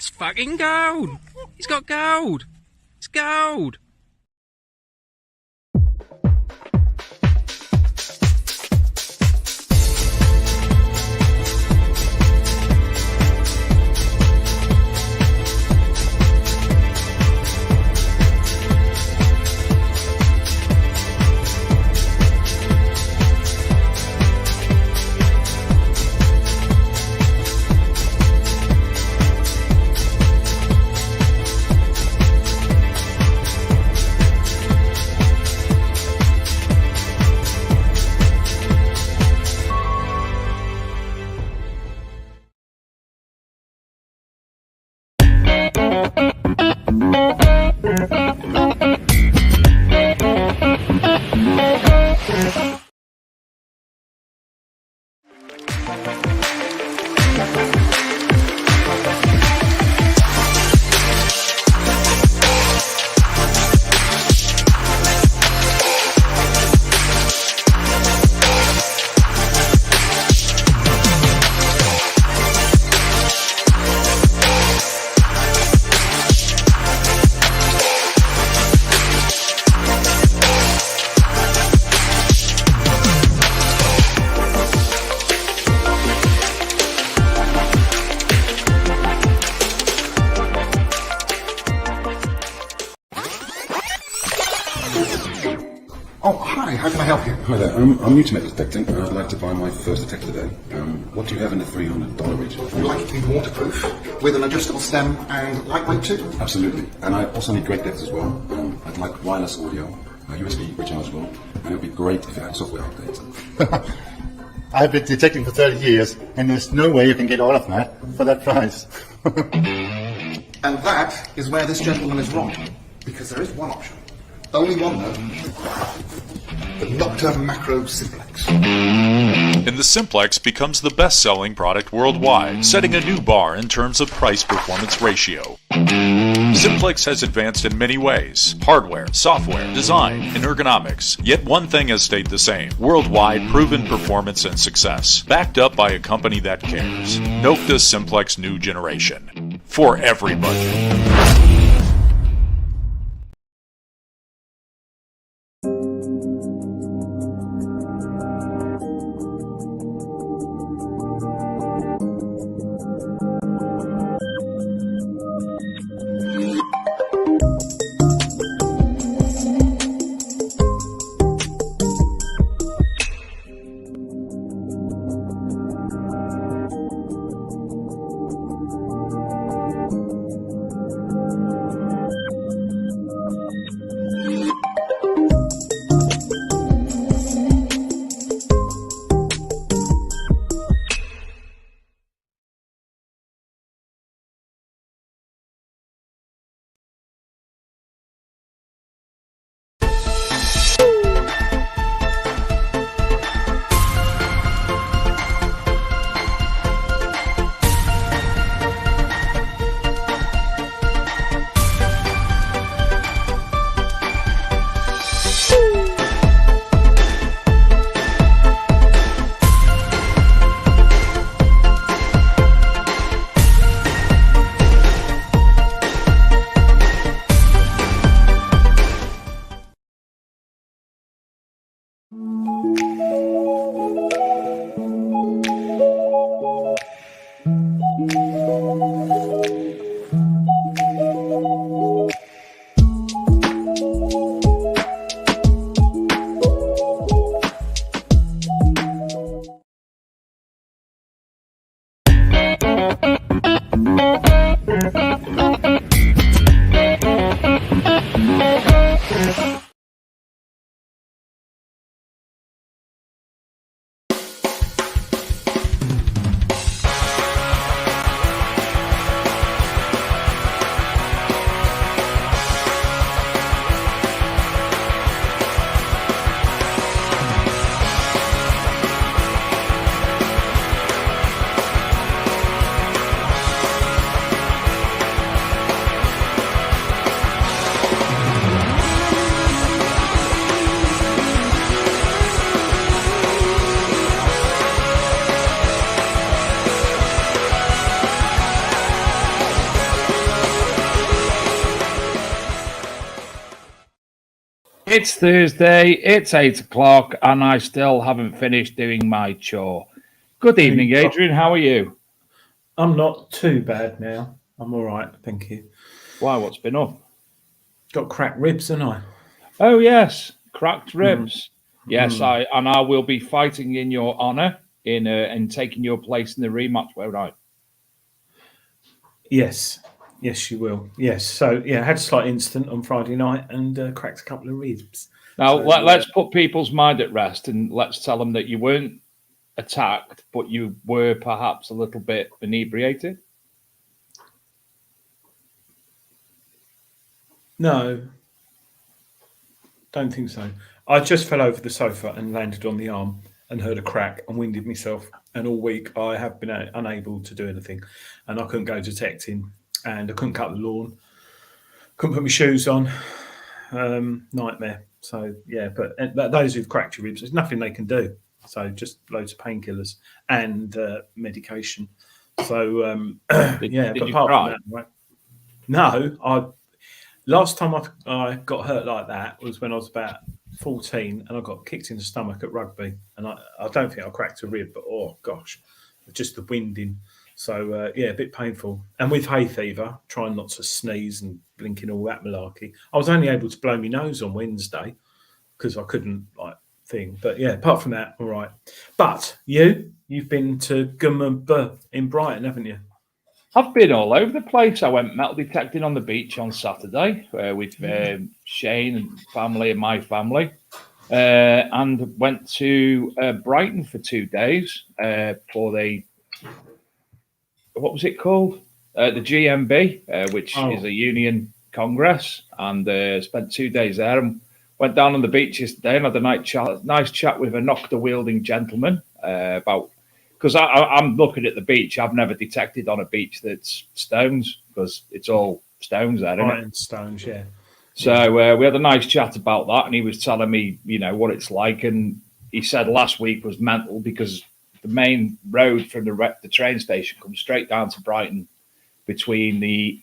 It's fucking gold! He's got gold! It's gold! Oh, hi, how can I help you? Hi there, I'm new to metal detecting and I'd like to buy my first detector today. What do you have in the $300 region? We'd like it to be waterproof, with an adjustable stem and lightweight too. Absolutely, and I also need great depth as well. I'd like wireless audio, USB rechargeable, and it would be great if you had software updates. I've been detecting for 30 years, and there's no way you can get all of that for that price. And that is where this gentleman is wrong, because there is one option. Only one, though. The Nocta Macro Simplex. And the Simplex becomes the best-selling product worldwide, setting a new bar in terms of price-performance ratio. Simplex has advanced in many ways: hardware, software, design, and ergonomics. Yet one thing has stayed the same: worldwide proven performance and success, backed up by a company that cares. Nocta Simplex New Generation. For everybody. It's Thursday, it's 8 o'clock, and I still haven't finished doing my chore. Good evening, Adrian. How are you? I'm not too bad now. I'm all right, thank you. Why, what's been up? Got cracked ribs, haven't I? Oh, yes, cracked ribs. Yes, I will be fighting in your honour in taking your place in the rematch, won't I? Yes, you will. Yes. So yeah, I had a slight incident on Friday night and cracked a couple of ribs. Now, So, let's put people's mind at rest and let's tell them that you weren't attacked, but you were perhaps a little bit inebriated. No, don't think so. I just fell over the sofa and landed on the arm and heard a crack and winded myself. And all week I have been unable to do anything, and I couldn't go detecting, and I couldn't cut the lawn, couldn't put my shoes on. Nightmare. So yeah, but those who've cracked your ribs, there's nothing they can do. So just loads of painkillers and medication. So yeah, did but you apart cry? from that, right? No, last time I got hurt like that was when I was about 14 and I got kicked in the stomach at rugby, and I don't think I cracked a rib, but oh gosh, just the winding. So yeah, a bit painful. And with hay fever, trying not to sneeze and blinking all that malarkey, I was only able to blow my nose on Wednesday because I couldn't thing. But yeah, apart from that, all right. But you've been to Gummer in Brighton, haven't you? I've been all over the place. I went metal detecting on the beach on Saturday with Shane and family and my family, and went to Brighton for 2 days for the, what was it called? The GMB, which is a union congress, and spent 2 days there and went down on the beach yesterday and had a nice chat with a Nocta-wielding gentleman about, because I'm looking at the beach. I've never detected on a beach that's stones, because it's all stones there, isn't it? Stones, yeah. So we had a nice chat about that, and he was telling me, what it's like. And he said last week was mental because the main road from the train station comes straight down to Brighton between the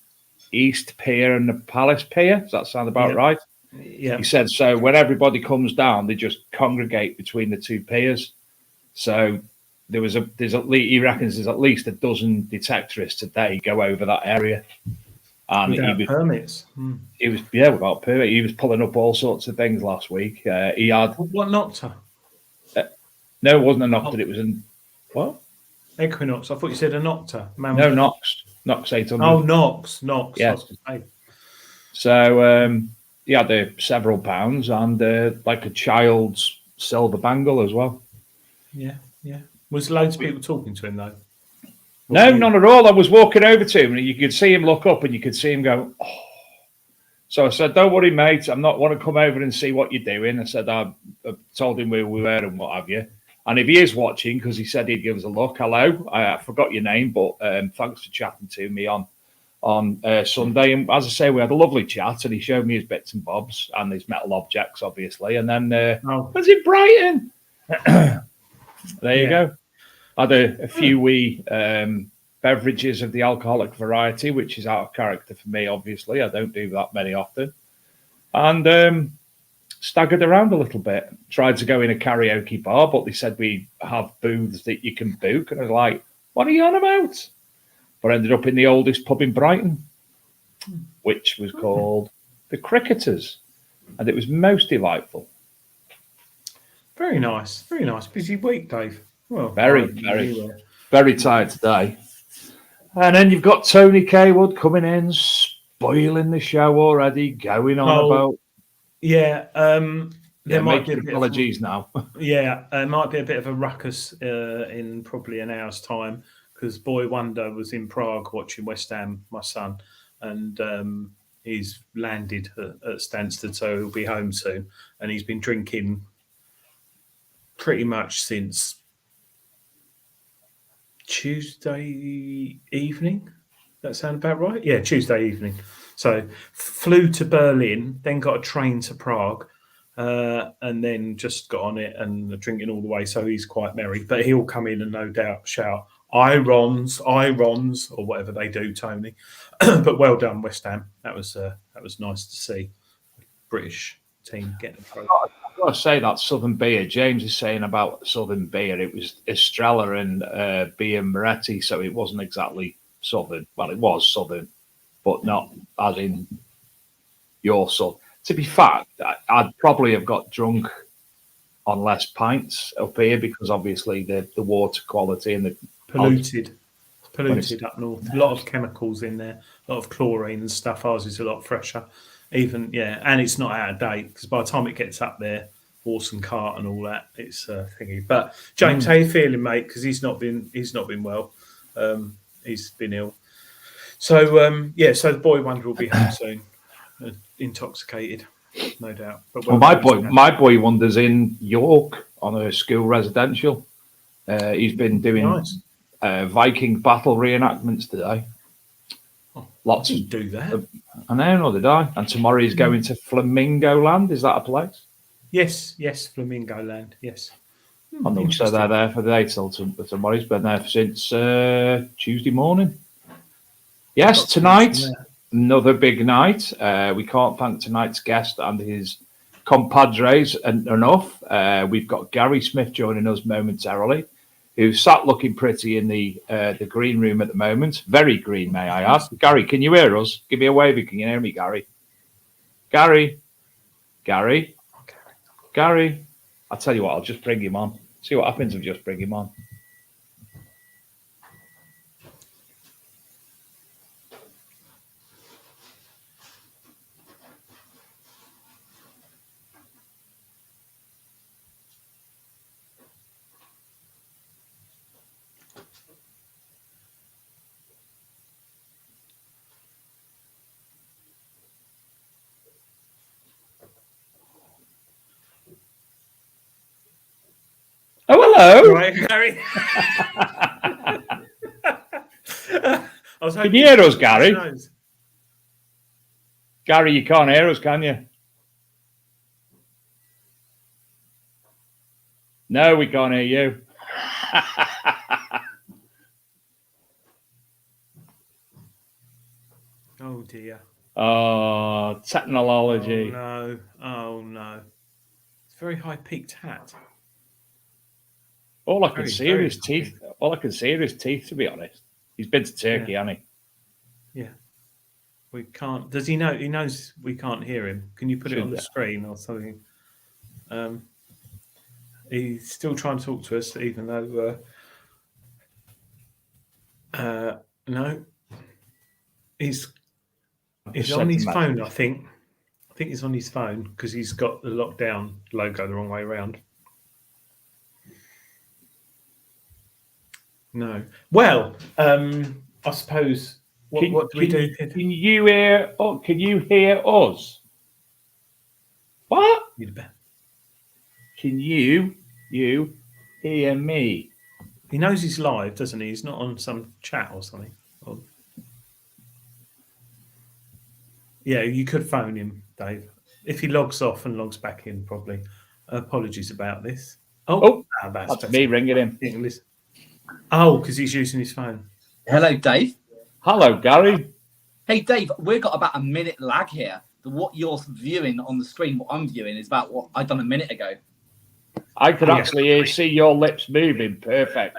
East Pier and the Palace Pier. Does that sound about right? Yeah. He said, so when everybody comes down, they just congregate between the two piers. So he reckons there's at least a dozen detectorists today go over that area. And without permits. He was without permit. He was pulling up all sorts of things last week. He had what Nocta? No, it wasn't a Nocta. It was what? Equinox. I thought you said a Nocta. No, Nox 800. Oh, Nox. Yes. So he had several pounds and like a child's silver bangle as well. Yeah. Was loads of people talking to him though? No, none at all. I was walking over to him and you could see him look up and you could see him go, oh. So I said, don't worry, mate. I'm not want to come over and see what you're doing. I said, I told him where we were and what have you. And if he is watching, because he said he'd give us a look, hello. I forgot your name, but thanks for chatting to me on Sunday. And as I say, we had a lovely chat and he showed me his bits and bobs and his metal objects, obviously. And then, was it Brighton? There you go. I had a few wee beverages of the alcoholic variety, which is out of character for me, obviously. I don't do that many often. And staggered around a little bit. Tried to go in a karaoke bar, but they said we have booths that you can book. And I was like, what are you on about? But I ended up in the oldest pub in Brighton, which was called The Cricketers. And it was most delightful. Very nice. Very nice. Busy week, Dave. Well, very tired today. And then you've got Tony Kaywood coming in, spoiling the show already, going on about. Yeah, there might be apologies now. Yeah, it might be a bit of a ruckus in probably an hour's time because Boy Wonder was in Prague watching West Ham, my son, and he's landed at Stansted, so he'll be home soon. And he's been drinking pretty much since Tuesday evening. That sound about right? Yeah, Tuesday evening. So flew to Berlin, then got a train to Prague, and then just got on it and drinking all the way. So he's quite merry, but he'll come in and no doubt shout irons, or whatever they do, Tony. But well done, West Ham. That was nice to see. British team getting a trophy. I've got to say that Southern beer, James is saying about Southern beer, it was Estrella and Beer Moretti, so it wasn't exactly Southern. Well, it was Southern, but not as in your Southern. To be fact, I'd probably have got drunk on less pints up here because obviously the water quality and the Polluted up north. A lot of chemicals in there, a lot of chlorine and stuff. Ours is a lot fresher. Even and it's not out of date because by the time it gets up there, horse and cart and all that, it's thingy. But James, how you feeling, mate? Because he's not been well. He's been ill. So so the boy wonder will be home soon, intoxicated, no doubt. But well, my boy wonder's in York on a school residential. He's been doing Viking battle reenactments today. Lots of do that. I know, nor did I. And tomorrow he's going to Flamingo Land. Is that a place? Yes, Flamingo Land. Yes. I know. So they're there for the day till tomorrow. He's been there since Tuesday morning. Yes, tonight another big night. We can't thank tonight's guest and his compadres enough. We've got Gary Smith joining us momentarily, who's sat looking pretty in the green room at the moment. Very green, may I ask. Gary, can you hear us? Give me a wave if you can hear me, Gary. Gary. I'll tell you what, I'll just bring him on. See what happens if I just bring him on. Oh, hello. Right, Gary. Can you hear us, Gary? Gary, you can't hear us, can you? No, we can't hear you. Oh, dear. Oh, technology. Oh, no. It's a very high-peaked hat. All I can see are his teeth. All I can see are his teeth, to be honest. He's been to Turkey, hasn't he? Yeah. We can't. Does he know? He knows we can't hear him. Can you put it on the screen or something? He's still trying to talk to us, even though. No. He's on his phone, I think. I think he's on his phone because he's got the lockdown logo the wrong way around. No. Well, I suppose. What do we do? Can you hear? Oh, can you hear us? What? Can you hear me? He knows he's live, doesn't he? He's not on some chat or something. Yeah, you could phone him, Dave. If he logs off and logs back in, probably. Apologies about this. That's me ringing him. Oh, because he's using his phone. Hello, Dave. Hello, Gary. Hey, Dave, we've got about a minute lag here. What you're viewing on the screen, what I'm viewing, is about what I've done a minute ago. I could actually see your lips moving perfect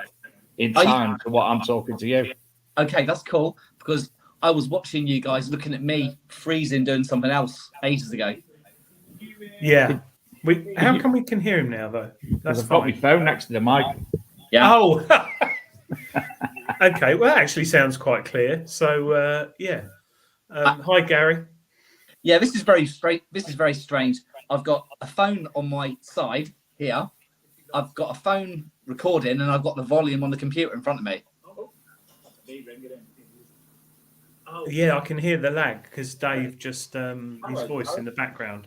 in time to what I'm talking to you. Okay, that's cool, because I was watching you guys looking at me freezing doing something else ages ago. Yeah. How come we can hear him now, though? That's I've got my phone next to the mic. Yeah. Oh. Okay. Well, that actually sounds quite clear. So, hi, Gary. Yeah, this is very straight. This is very strange. I've got a phone on my side here. I've got a phone recording, and I've got the volume on the computer in front of me. Yeah, I can hear the lag because Dave just his voice in the background.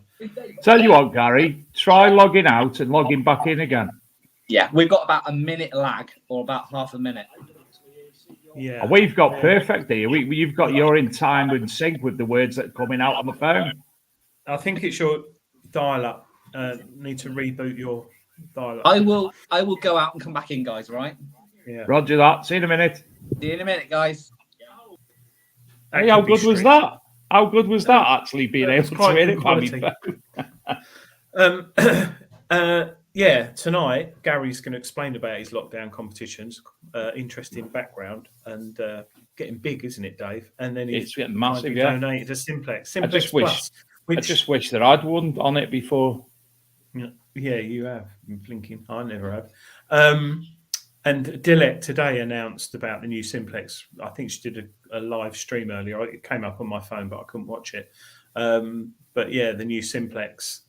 Tell you what, Gary, try logging out and logging back in again. Yeah, we've got about a minute lag, or about half a minute. Yeah, we've got perfect here. You've got your in time and sync with the words that are coming out on the phone. I think it's your dial-up. Need to reboot your dial-up. I will go out and come back in, guys. Right? Yeah. Roger that. See you in a minute. See you in a minute, guys. Hey, how good was that? How good was that? Actually, being able to hear it by my phone. Yeah, tonight Gary's going to explain about his lockdown competitions. Interesting background and getting big, isn't it, Dave? And then It's getting massive. Yeah, donated to Simplex. I just wish. Plus, I just wish that I'd won on it before. Yeah, you have. I'm blinking. I never have. And Dilek today announced about the new Simplex. I think she did a live stream earlier. It came up on my phone, but I couldn't watch it. But yeah, the new Simplex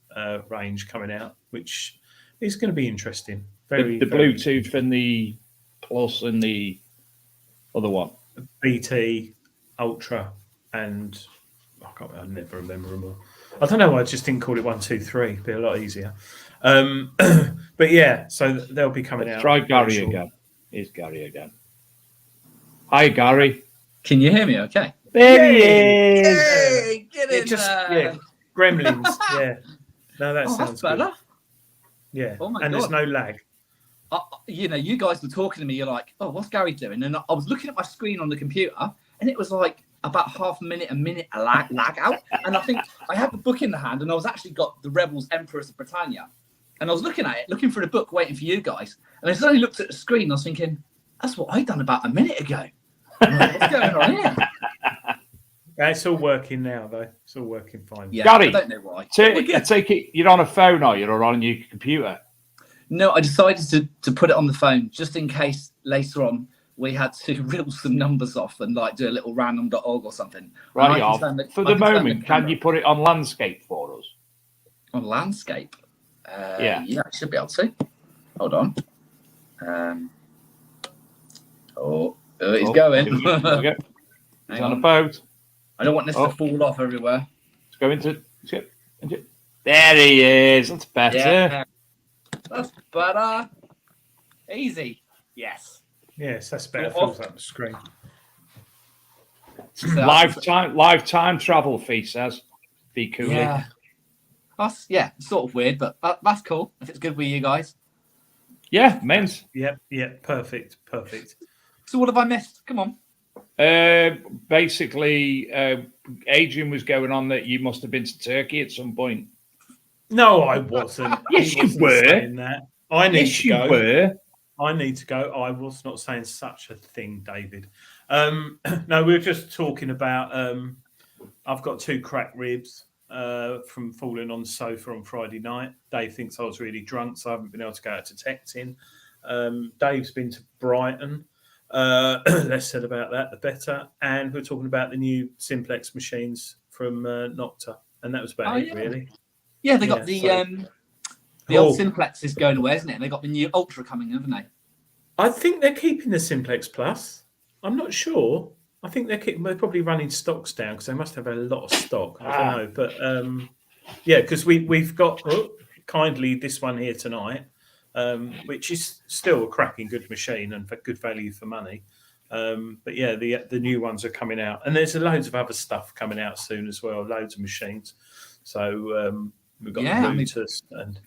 range coming out, which is going to be interesting. The Bluetooth and the Plus and the other one. BT, Ultra, and I never remember them all. I don't know why I just didn't call it 1, 2, 3. It'd be a lot easier. But yeah, so they'll be coming out. Try Gary again. Here's Gary again. Hi, Gary. Can you hear me okay? There he is. Hey, get in yeah, Gremlins. Yeah. No, that sounds better. good. Yeah. Oh my and God. there's no lag. You guys were talking to me. You're like, oh, what's Gary doing? And I was looking at my screen on the computer, and it was like about half a minute lag out. And I think I had the book in the hand, and I was actually got the Rebels Empress of Britannia. And I was looking at it, looking for the book, waiting for you guys. And I suddenly looked at the screen, and I was thinking, that's what I'd done about a minute ago. I'm like, what's going on here? It's all working now, though. It's all working fine. Yeah, Gary, I don't know why. I take it you're on a phone, or you're on your computer? No, I decided to put it on the phone just in case later on we had to reel some numbers off and like do a little random.org or something. Right, for the moment, can you put it on landscape for us? On landscape? Yeah, I should be able to. Hold on. It's going. It's on a boat. I don't want this to fall off everywhere. Let's go into. There he is. That's better. Yeah. That's better. Easy. Yes. Yes, that's better. Fills up the screen. Live time travel fee says. Be cool. Yeah. That's sort of weird, but that's cool if it's good with you guys. Yeah, men's. Yep. Perfect. So what have I missed? Come on. Basically, Adrian was going on that you must have been to Turkey at some point. No, I wasn't. Yes, you were. Saying that. I need to go. You were. I need to go. I was not saying such a thing, David. No, we were just talking about. I've got 2 cracked ribs from falling on the sofa on Friday night. Dave thinks I was really drunk, so I haven't been able to go out to Texting. Dave's been to Brighton. Less said about that, the better. And we're talking about the new Simplex machines from Nocta, and that was about it, really. Yeah, they got the old Simplex is going away, isn't it? And they got the new Ultra coming, haven't they? I think they're keeping the Simplex Plus. I'm not sure. I think they're probably running stocks down because they must have a lot of stock. I don't know, but yeah, because we've got kindly this one here tonight. Which is still a cracking good machine and for good value for money. But yeah, the new ones are coming out, and there's loads of other stuff coming out soon as well. Loads of machines. So we've got the routers, and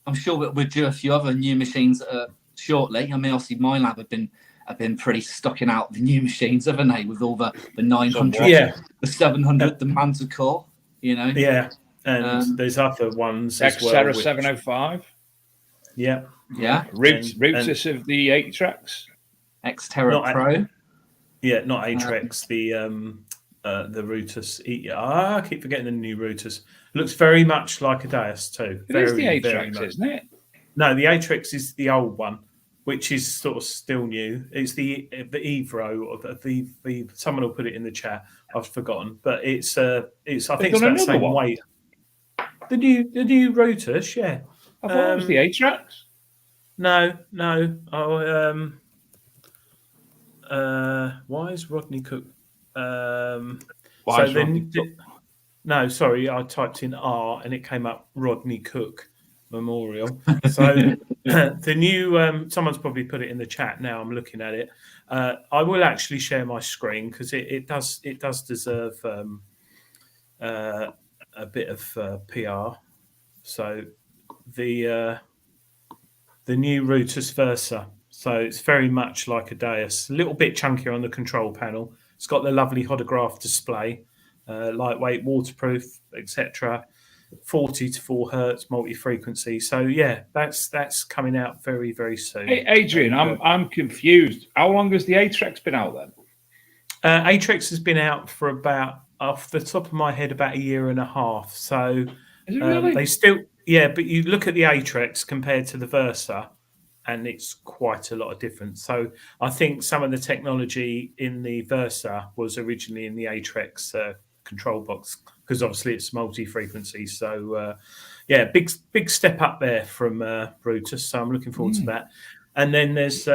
I'm sure we'll do a few other new machines shortly. I mean, obviously, my lab have been pretty stocking out the new machines, haven't they? With all the 900, the 700, the Manta Core. Yeah, and there's other ones as well. Xterra 705. Yeah. Rootus of the 8 tracks. Xterra Pro. Not Atrix. The Rootus. I keep forgetting the new Rootus. Looks very much like a Deus too. It is the Atrix, isn't it? No, the Atrix is the old one, which is sort of still new. It's the Evro or the someone will put it in the chat. I've forgotten, but it's I think it's about the same weight. The new Rootus, yeah. I thought it was the Atrix. No. Why is Rodney Cook? No, sorry, I typed in R and it came up Rodney Cook Memorial. So the new, someone's probably put it in the chat now. I'm looking at it. I will actually share my screen because it does deserve a bit of PR. So the new Rootus Versa. So it's very much like a Deus, a little bit chunkier on the control panel. It's got the lovely holograph display, lightweight, waterproof, etc. 40 to 4 hertz multi-frequency. So yeah, that's coming out very, very soon. Hey, Adrian, I'm confused. How long has the Atrex been out then? Atrex has been out for about, off the top of my head, about a year and a half. So Is it really? they still, yeah, but you look at the Atrex compared to the Versa, and it's quite a lot of difference. So I think some of the technology in the Versa was originally in the Atrex control box, because obviously it's multi-frequency. So yeah, big step up there from Brutus. So I'm looking forward to that. And then there's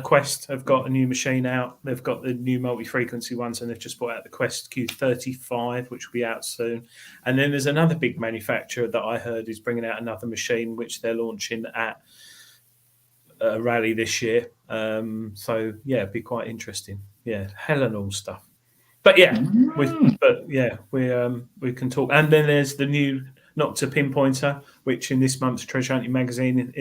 Quest have got a new machine out. They've got the new multi-frequency ones, and they've just brought out the Quest Q35, which will be out soon. And then there's another big manufacturer that I heard is bringing out another machine, which they're launching at a rally this year. So yeah, it'd be quite interesting. Yeah, hell and all stuff. But yeah, we can talk. And then there's the new Nocta pinpointer, which in this month's Treasure Hunting magazine,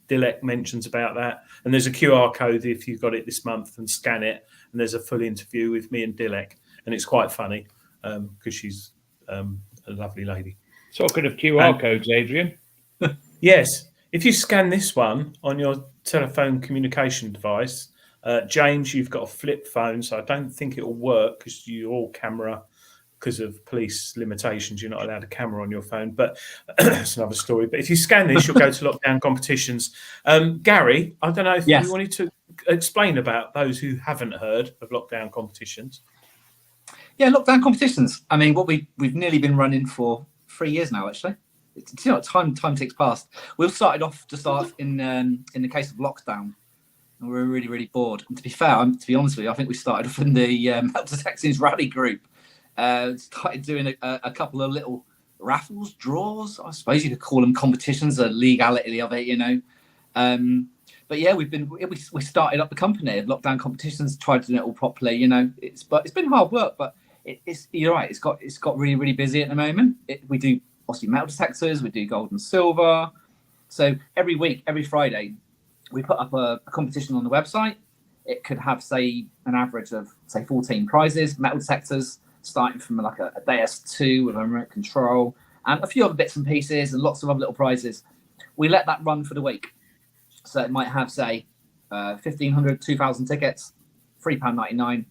Dilek mentions about that. And there's a QR code if you've got it this month and scan it. And there's a full interview with me and Dilek. And it's quite funny because she's a lovely lady. Talking of QR codes, Adrian. Yes. If you scan this one on your telephone communication device, James, you've got a flip phone, so I don't think it'll work because you're all camera. Because of police limitations, you're not allowed a camera on your phone, but that's another story. But if you scan this, you'll go to lockdown competitions. Gary, I don't know if you wanted to explain about those who haven't heard of lockdown competitions. Yeah, lockdown competitions. I mean, what we've nearly been running for 3 years now, actually. You know, time ticks past. We've started off in the case of lockdown, and we were really, really bored. And to be fair, to be honest with you, I think we started off in the Helter Texans rally group. Started doing a couple of little raffles, draws. I suppose you could call them competitions, the legality of it, you know. But yeah, we started up the company of lockdown competitions, tried to do it all properly, you know. It's been hard work, but it's you're right. It's got really, really busy at the moment. We do obviously metal detectors, we do gold and silver. So every week, every Friday, we put up a competition on the website. It could have, say, an average of, say, 14 prizes, metal detectors, starting from like a DS2 with a remote control and a few other bits and pieces and lots of other little prizes. We let that run for the week. So it might have, say, 1,500, 2,000 tickets, £3.99.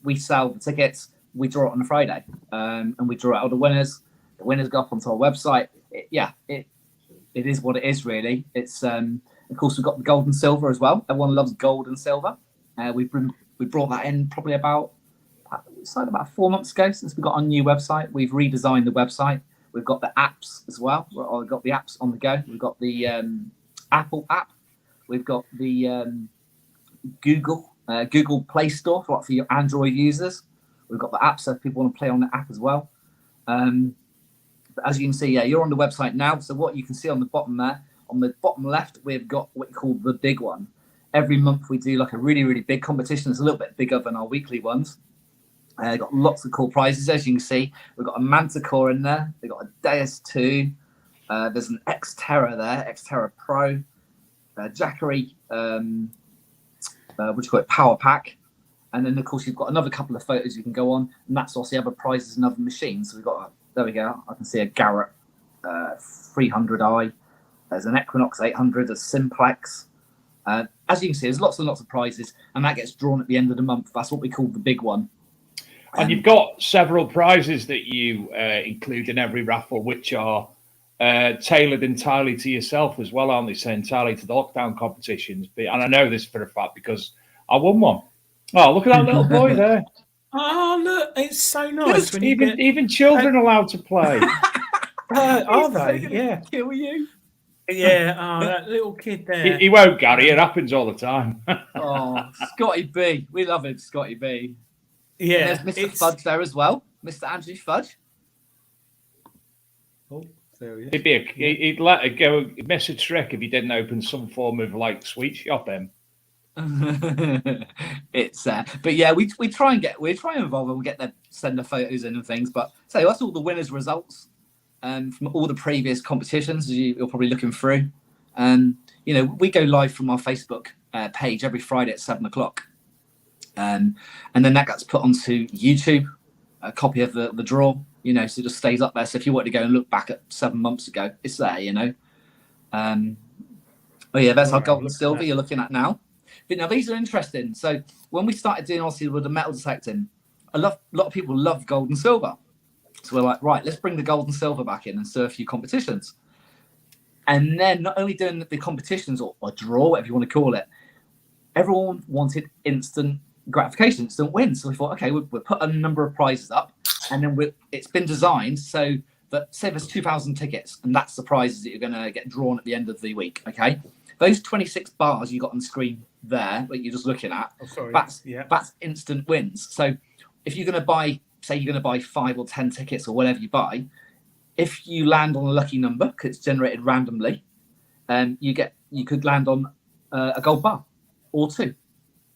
We sell the tickets, we draw it on a Friday, and we draw out the winners. The winners go up onto our website. It is what it is, really. It's of course, we've got the gold and silver as well. Everyone loves gold and silver. We brought that in probably about 4 months ago since we got our new website. We've redesigned the website. We've got the apps as well. We've got the apps on the go. We've got the Apple app. We've got the Google Play Store for your Android users. We've got the app so if people want to play on the app as well. But as you can see, you're on the website now. So what you can see on the bottom there, on the bottom left, we've got what we call the big one. Every month we do like a really, really big competition. It's a little bit bigger than our weekly ones. Got lots of cool prizes, as you can see. We've got a Manticore in there. We've got a Deus 2. There's an Xterra there, Xterra Pro. Jackery, Power Pack. And then, of course, you've got another couple of photos you can go on. And that's also other prizes and other machines. So we've got, there we go. I can see a Garrett 300i. There's an Equinox 800, a Simplex. As you can see, there's lots and lots of prizes. And that gets drawn at the end of the month. That's what we call the big one. And you've got several prizes that you include in every raffle, which are tailored entirely to yourself as well, aren't they? So entirely to the lockdown competitions. And I know this for a fact because I won one. Oh, look at that little boy there. Oh, look, it's so nice. When even children are allowed to play. Are they? Yeah. Kill you. Yeah, that little kid there. He won't, Gary. It happens all the time. Oh, Scotty B. We love him, Scotty B. Yeah, and there's Mr. Fudge there as well, Mr. Andrew Fudge. Oh, there he is. He'd let it go. Message Shrek if he didn't open some form of like sweet shop him. It's but yeah, we try and involve them, send the photos in and things. But so that's all the winners' results from all the previous competitions. As you're probably looking through, we go live from our Facebook page every Friday at 7:00. And then that gets put onto YouTube, a copy of the draw. you know, so it just stays up there. So if you want to go and look back at 7 months ago, it's there, you know. Oh yeah, that's our gold and silver you're looking at now. But now these are interesting. So when we started doing obviously with the metal detecting, a lot of people love gold and silver. So we're like, right, let's bring the gold and silver back in and serve a few competitions. And then not only doing the competitions or draw, whatever you want to call it, everyone wanted instant gratification, instant wins. So we thought, okay, we'll put a number of prizes up, and then it's been designed so that, say there's 2,000 tickets, and that's the prizes that you're going to get drawn at the end of the week, okay? Those 26 bars you got on the screen there that you're just looking at, that's instant wins. So if you're going to buy, say you're going to buy 5 or 10 tickets or whatever you buy, if you land on a lucky number, because it's generated randomly, you could land on a gold bar or 2,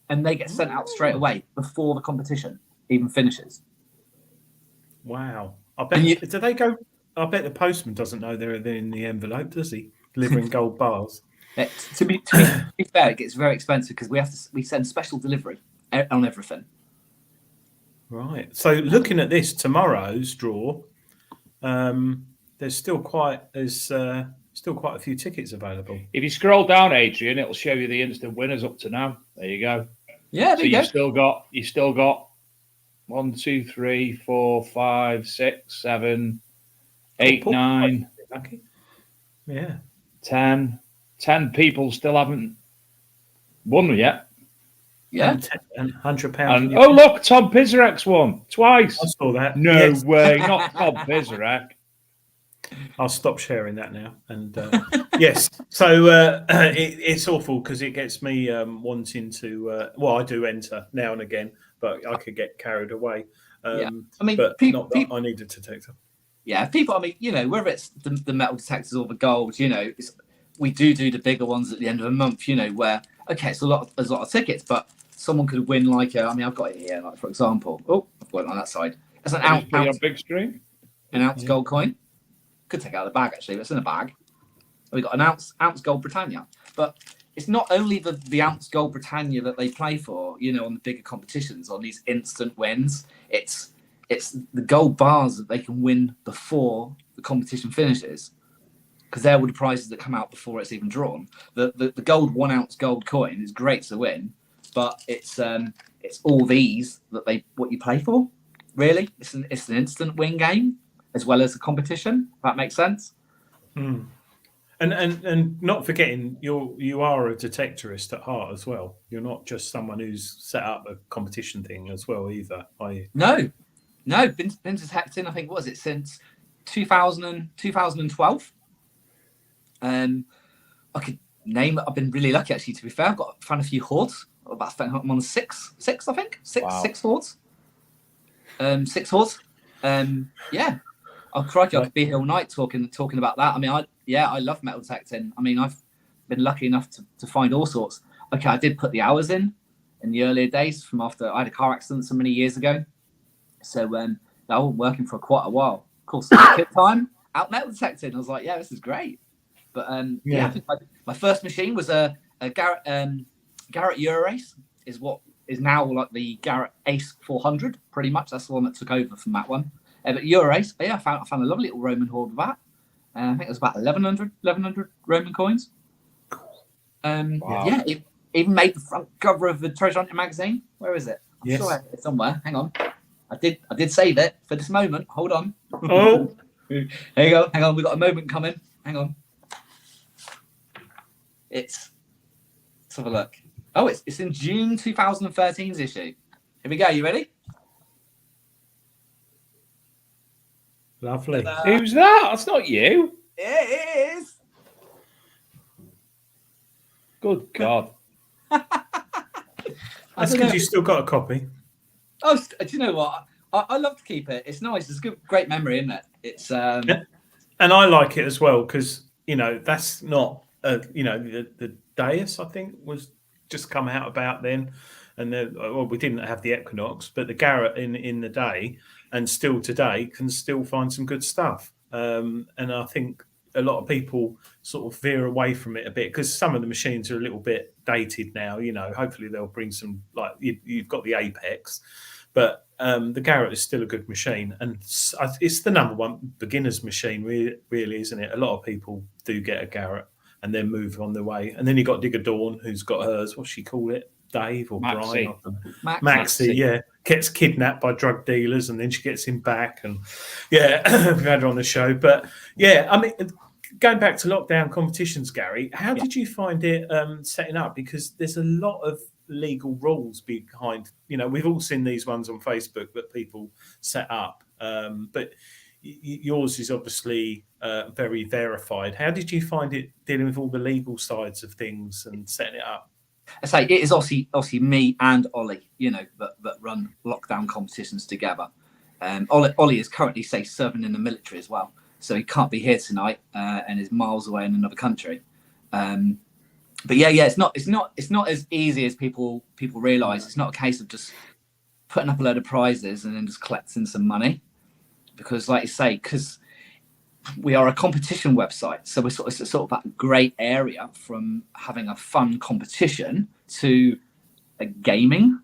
and they get sent out straight away before the competition even finishes. Wow! I bet. Do they go? I bet the postman doesn't know they're in the envelope, does he? Delivering gold bars. To be fair, it gets very expensive because we send special delivery on everything. Right. So looking at this tomorrow's draw, there's still quite a few tickets available. If you scroll down, Adrian, it'll show you the instant winners up to now. There you go. Yeah, there you go. You still got 1, 2, 3, 4, 5, 6, 7, 8, 9. Lucky. Yeah. 10 people still haven't won yet. Yeah. And £100. And, oh, look, Tom Pizarek's won twice. I saw that. No way, not Tom Pizarek. I'll stop sharing that now. And yes, so it's awful because it gets me wanting to. Well, I do enter now and again, but I could get carried away. I mean, but not that I need a detector. Yeah, people. I mean, you know, whether it's the metal detectors or the gold, you know, we do the bigger ones at the end of the month. You know, where there's a lot of tickets, but someone could win like I've got it here, like for example. Oh, I've got it on that side. It's an ounce big screen. An ounce gold coin. Could take it out of the bag actually, but it's in a bag. We've got an ounce gold Britannia. But it's not only the ounce gold Britannia that they play for, you know, on the bigger competitions, on these instant wins. It's the gold bars that they can win before the competition finishes. Because they're all the prizes that come out before it's even drawn. The gold 1 ounce gold coin is great to win, but it's all these what you play for. Really, it's an instant win game as well as a competition. If that makes sense. Mm. And not forgetting you are a detectorist at heart as well. You're not just someone who's set up a competition thing as well either, are you? No, been detecting. I think what was it since 2012. I could name it. I've been really lucky actually. To be fair, I've found a few hoards. I'm on six. I think six hoards. 6 hoards. Yeah. Oh crikey! I could be here all night talking about that. I mean, I love metal detecting. I mean, I've been lucky enough to find all sorts. Okay, I did put the hours in the earlier days from after I had a car accident so many years ago. So I was working for quite a while. Of course, kit time out metal detecting. I was like, yeah, this is great. But I think my first machine was a Garrett Eurace, is now like the Garrett Ace 400. Pretty much, that's the one that took over from that one. But Eurace, I found a lovely little Roman hoard with that. I think it was about 1,100 Roman coins. Wow. Yeah, it even made the front cover of the Treasure Hunter magazine. Where is it? I'm sure I have it somewhere. Hang on. I did save it for this moment. Hold on. Oh, there you go. Hang on, we've got a moment coming. Hang on. Let's have a look. Oh, it's in June 2013's issue. Here we go. You ready? lovely. Who's that? That's not you. It is. Good God. That's because you still got a copy. Oh, do you know what? I love to keep it. It's nice. It's a great memory, isn't it? It's And I like it as well because that's not the Deus, I think, was just come out about then, and we didn't have the Equinox, but the Garrett in the day and still today can still find some good stuff. And I think a lot of people sort of veer away from it a bit because some of the machines are a little bit dated now. Hopefully they'll bring some, like you've got the Apex, but the Garrett is still a good machine, and it's the number one beginner's machine, really, isn't it? A lot of people do get a Garrett and then move on their way, and then you got Digger Dawn, who's got hers. What's she call it? Dave or Maxie. Brian? Maxie, yeah, gets kidnapped by drug dealers, and then she gets him back, and yeah, we've had her on the show. But yeah, I mean, going back to lockdown competitions, Gary, how did you find it setting up? Because there's a lot of legal rules behind, we've all seen these ones on Facebook that people set up, but yours is obviously very verified. How did you find it dealing with all the legal sides of things and setting it up? I say it is obviously me and Ollie, that run lockdown competitions together. Ollie is currently serving in the military as well, so he can't be here tonight and is miles away in another country. But yeah, it's not as easy as people realise. It's not a case of just putting up a load of prizes and then just collecting some money, because, like you say, because we are a competition website, so we're sort of that grey area from having a fun competition to a gaming.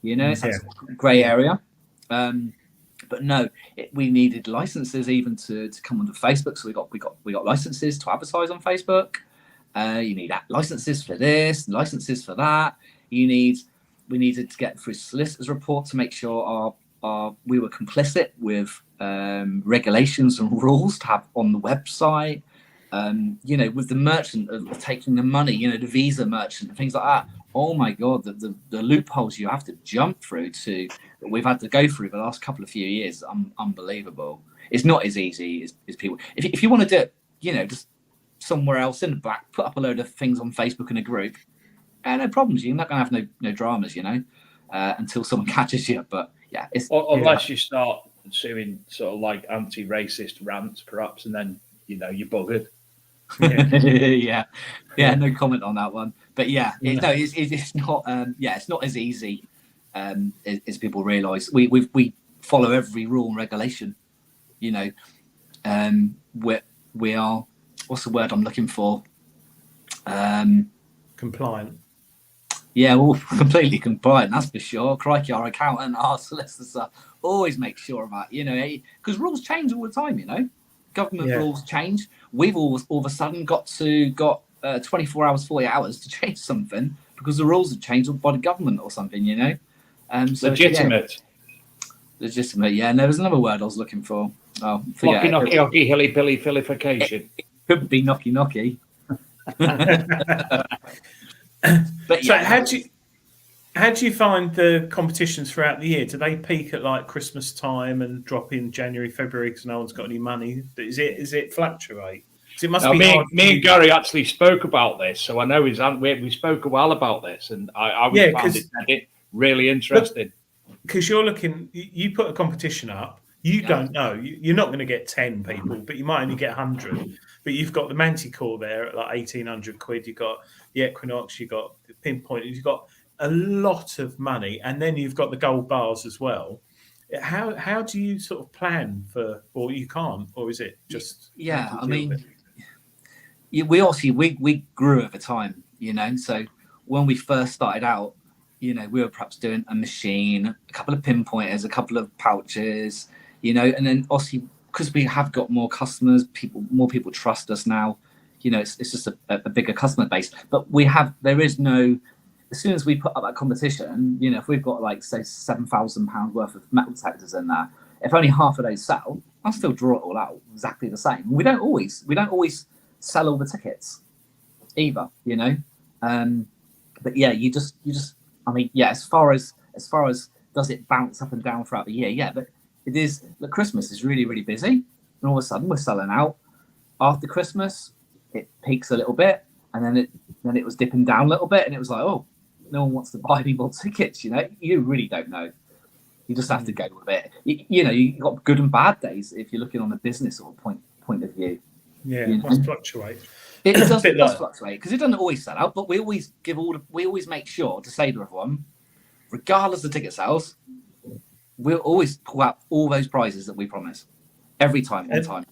It's that grey area. But no, we needed licenses even to come onto Facebook. So we got licenses to advertise on Facebook. You need licenses for this, licenses for that. We needed to get through solicitor's report to make sure we were complicit with regulations and rules to have on the website. With the merchant of taking the money, the Visa merchant and things like that. Oh my God, the loopholes you have to jump through that we've had to go through the last couple of few years, unbelievable. It's not as easy as people. If you want to do it, just somewhere else in the back, put up a load of things on Facebook in a group, no problems. You're not going to have no dramas, until someone catches you. But yeah, unless you start doing sort of like anti-racist rants, perhaps, and then you're buggered. Yeah, no comment on that one. But it's not. It's not as easy as people realise. We follow every rule and regulation. We are. What's the word I'm looking for? Compliant. Yeah, well, completely compliant, that's for sure. Crikey, our accountant, our solicitor always make sure of that, because rules change all the time, Government rules change. We've all of a sudden got 24 hours, 40 hours to change something because the rules have changed by the government or something, So legitimate. Legitimate, yeah. And there was another word I was looking for. Oh, forget knocky, knocky, hilly, billy, fillification. It could be knocky, knocky. But so how do you find the competitions throughout the year? Do they peak at like Christmas time and drop in January, February because no one's got any money? Is it fluctuate? It must be hard. Me and Gary actually spoke about this, so I know we spoke a while about this, and I found it really interesting. Because you're looking, you put a competition up. You don't know. You're not going to get 10 people, but you might only get 100. But you've got the Manticore there at like 1,800 quid. You've got the Equinox. You've got the Pinpoint. You've got a lot of money, and then you've got the gold bars as well. How do you sort of plan for, or you can't, or is it just? Yeah, I mean, we grew over time, So when we first started out, we were perhaps doing a machine, a couple of pinpointers, a couple of pouches. And then obviously because we have got more customers, more people trust us now. It's just a bigger customer base. But there is no, as soon as we put up that competition, if we've got like say £7,000 worth of metal detectors in there, if only half of those sell, I'll still draw it all out exactly the same. We don't always sell all the tickets either, But yeah, you just. I mean, yeah. As far as does it bounce up and down throughout the year? Yeah, but it is. Look, Christmas is really, really busy, and all of a sudden we're selling out. After Christmas, it peaks a little bit, and then it was dipping down a little bit, and it was like, oh, no one wants to buy any more tickets. You really don't know. You just have to go with it. You got good and bad days if you're looking on a business or point of view. Yeah, it must fluctuate. It does fluctuate because it doesn't always sell out, but we always make sure to say to everyone, regardless of ticket sales, we'll always pull out all those prizes that we promise every time on time.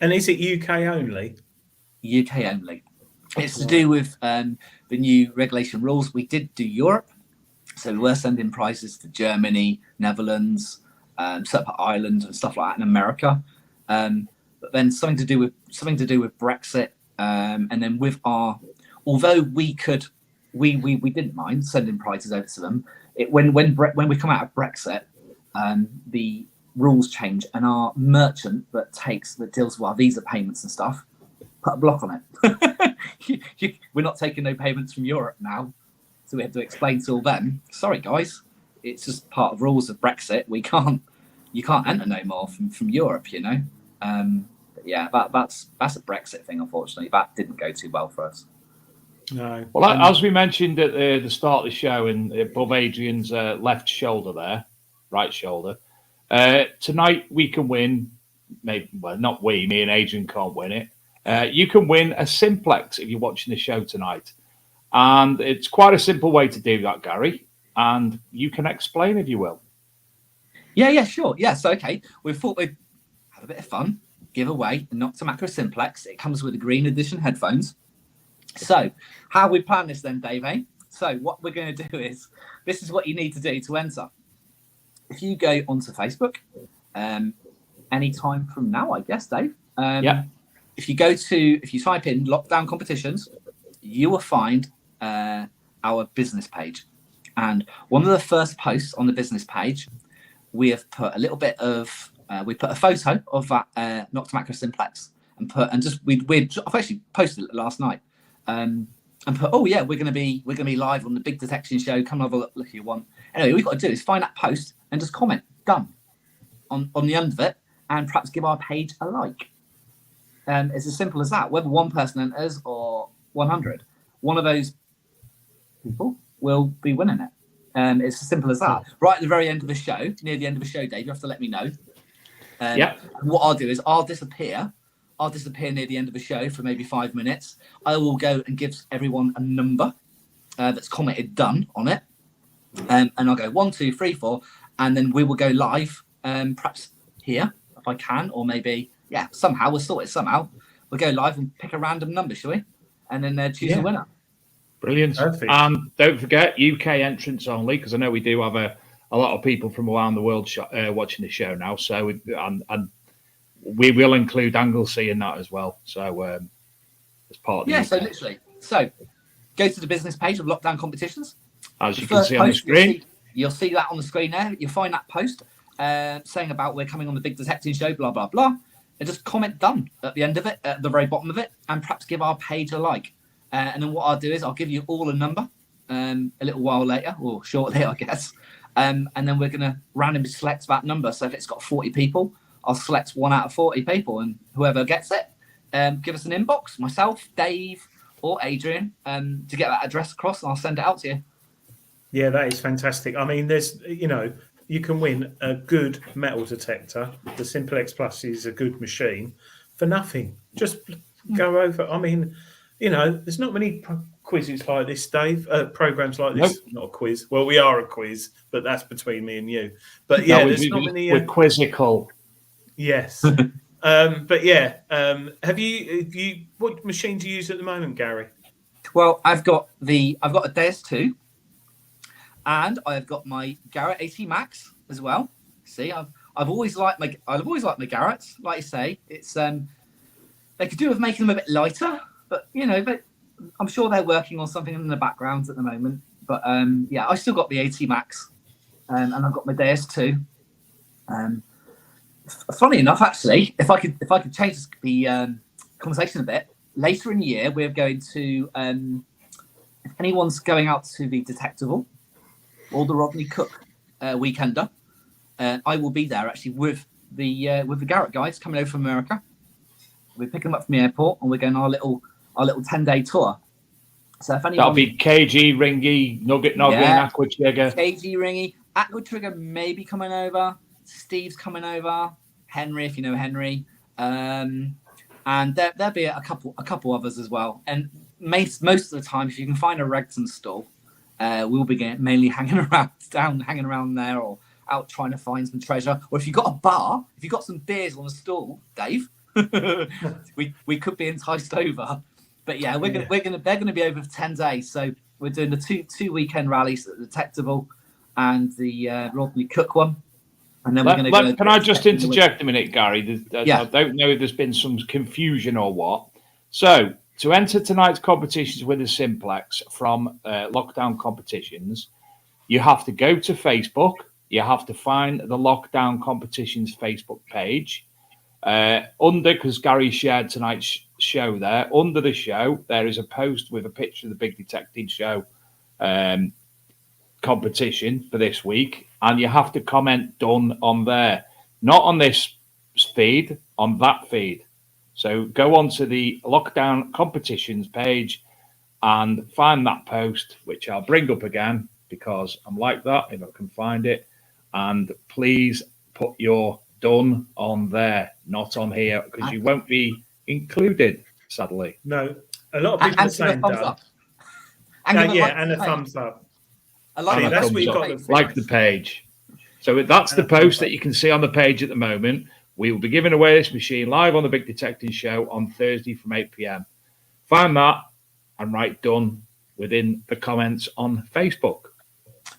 And is it UK only? UK only. It's to do with the new regulation rules. We did do Europe, So we were sending prizes to Germany, Netherlands, certain Ireland and stuff like that in America. But then something to do with Brexit, and then with although we didn't mind sending prizes over to them. When we come out of Brexit, the rules change, and our merchant that deals with our visa payments and stuff put a block on it. We're not taking no payments from Europe now, so we have to explain to all them. Sorry, guys, it's just part of rules of Brexit. You can't enter no more from Europe, you know. But yeah, that's a Brexit thing. Unfortunately, that didn't go too well for us. No. Well, as we mentioned at the start of the show, and above Adrian's left shoulder there, right shoulder, tonight we can win. Maybe, well, not we, me and Adrian can't win it. You can win a Simplex if you're watching the show tonight. And it's quite a simple way to do that, Gary. And you can explain if you will. Yeah, sure. Yeah, so okay. We thought we'd have a bit of fun, give away a Nocta Macro Simplex. It comes with the green edition headphones. So how we plan this then, Dave? So what we're going to do is, this is what you need to do to enter. If you go onto Facebook, any time from now, I guess, Dave. Yeah. If you type in lockdown competitions, you will find our business page. And one of the first posts on the business page, we have put a little bit of, we put a photo of that Nocta Macro Simplex I've actually posted it last night. And put, oh yeah, we're gonna be live on the Big Detection Show. Come have a look if you want. Anyway, all we've got to do is find that post and just comment done on the end of it, and perhaps give our page a like. It's as simple as that. Whether one person enters or 100, one of those people will be winning it. It's as simple as that. Right at the very end of the show, near the end of the show, Dave, you have to let me know. What I'll do is I'll disappear near the end of the show for maybe 5 minutes. I will go and give everyone a number that's commented done on it. And I'll go 1, 2, 3, 4, and then we will go live, perhaps here, if I can, or maybe, somehow, we'll sort it somehow. We'll go live and pick a random number, shall we? And then choose the winner. Brilliant. Perfect. And don't forget, UK entrance only, because I know we do have a lot of people from around the world watching the show now. So, and we will include Anglesey in that as well. So, as part of the so literally. So, go to the business page of Lockdown Competitions. As you can see on the screen. You'll see that on the screen there. You'll find that post saying about we're coming on the Big Detecting Show, blah, blah, blah. And just comment done at the end of it, at the very bottom of it, and perhaps give our page a like. And then what I'll do is I'll give you all a number a little while later, or shortly, I guess. And then we're going to randomly select that number. So if it's got 40 people, I'll select 1 out of 40 people, and whoever gets it, give us an inbox, myself, Dave, or Adrian, to get that address across, and I'll send it out to you. Yeah, that is fantastic. I mean, there's, you can win a good metal detector. The Simplex Plus is a good machine for nothing. Just go over. I mean, there's not many quizzes like this, Dave. Programs like this. Nope. Not a quiz. Well, we are a quiz, but that's between me and you. But yeah, there's not many. We're quizzical. Yes. But yeah, have you? What machine do you use at the moment, Gary? Well, I've got a Deus 2. And I've got my Garrett 80 Max as well. See, I've always liked my Garretts. Like you say, it's they could do with making them a bit lighter, but but I'm sure they're working on something in the background at the moment. But I still got the 80 Max, and I've got my Deus 2. Funny enough, actually, if I could change the conversation a bit, later in the year we're going to if anyone's going out to the Detectable or the Rodney Cook weekender, I will be there actually with the Garrett guys coming over from America. We're picking them up from the airport, and we're going on our little 10-day tour. So if anyone, that'll be KG, Ringy, Nugget, Aqua Trigger. KG, Ringy, Aqua Trigger may be coming over. Steve's coming over. Henry, if you know Henry, and there'll be a couple others as well. And most of the time, if you can find a Regton stall, we'll be mainly hanging around there, or out trying to find some treasure. Or if you've got a bar, if you've got some beers on the stall, Dave, we could be enticed over. But yeah, they're gonna be over for 10 days. So we're doing the two weekend rallies, the Detectable and the Rodney Cook one. And then we're going to go. Can I just interject a minute, Gary? Yeah. I don't know if there's been some confusion or what. So, to enter tonight's competitions with the Simplex from Lockdown Competitions, you have to go to Facebook. You have to find the Lockdown Competitions Facebook page. Because Gary shared tonight's show there, under the show, there is a post with a picture of the Big Detective Show competition for this week, and you have to comment done on there, not on this feed, on that feed. So go on to the Lockdown Competitions page and find that post, which I'll bring up again because I'm like that if I can find it. And please put your done on there, not on here, because you won't be included, sadly. No, a lot of people are saying done. And a thumbs up. That's what you got. Like the page. So that's the post that you can see on the page at the moment. We will be giving away this machine live on the Big Detecting Show on Thursday from 8 p.m. Find that and write done within the comments on Facebook.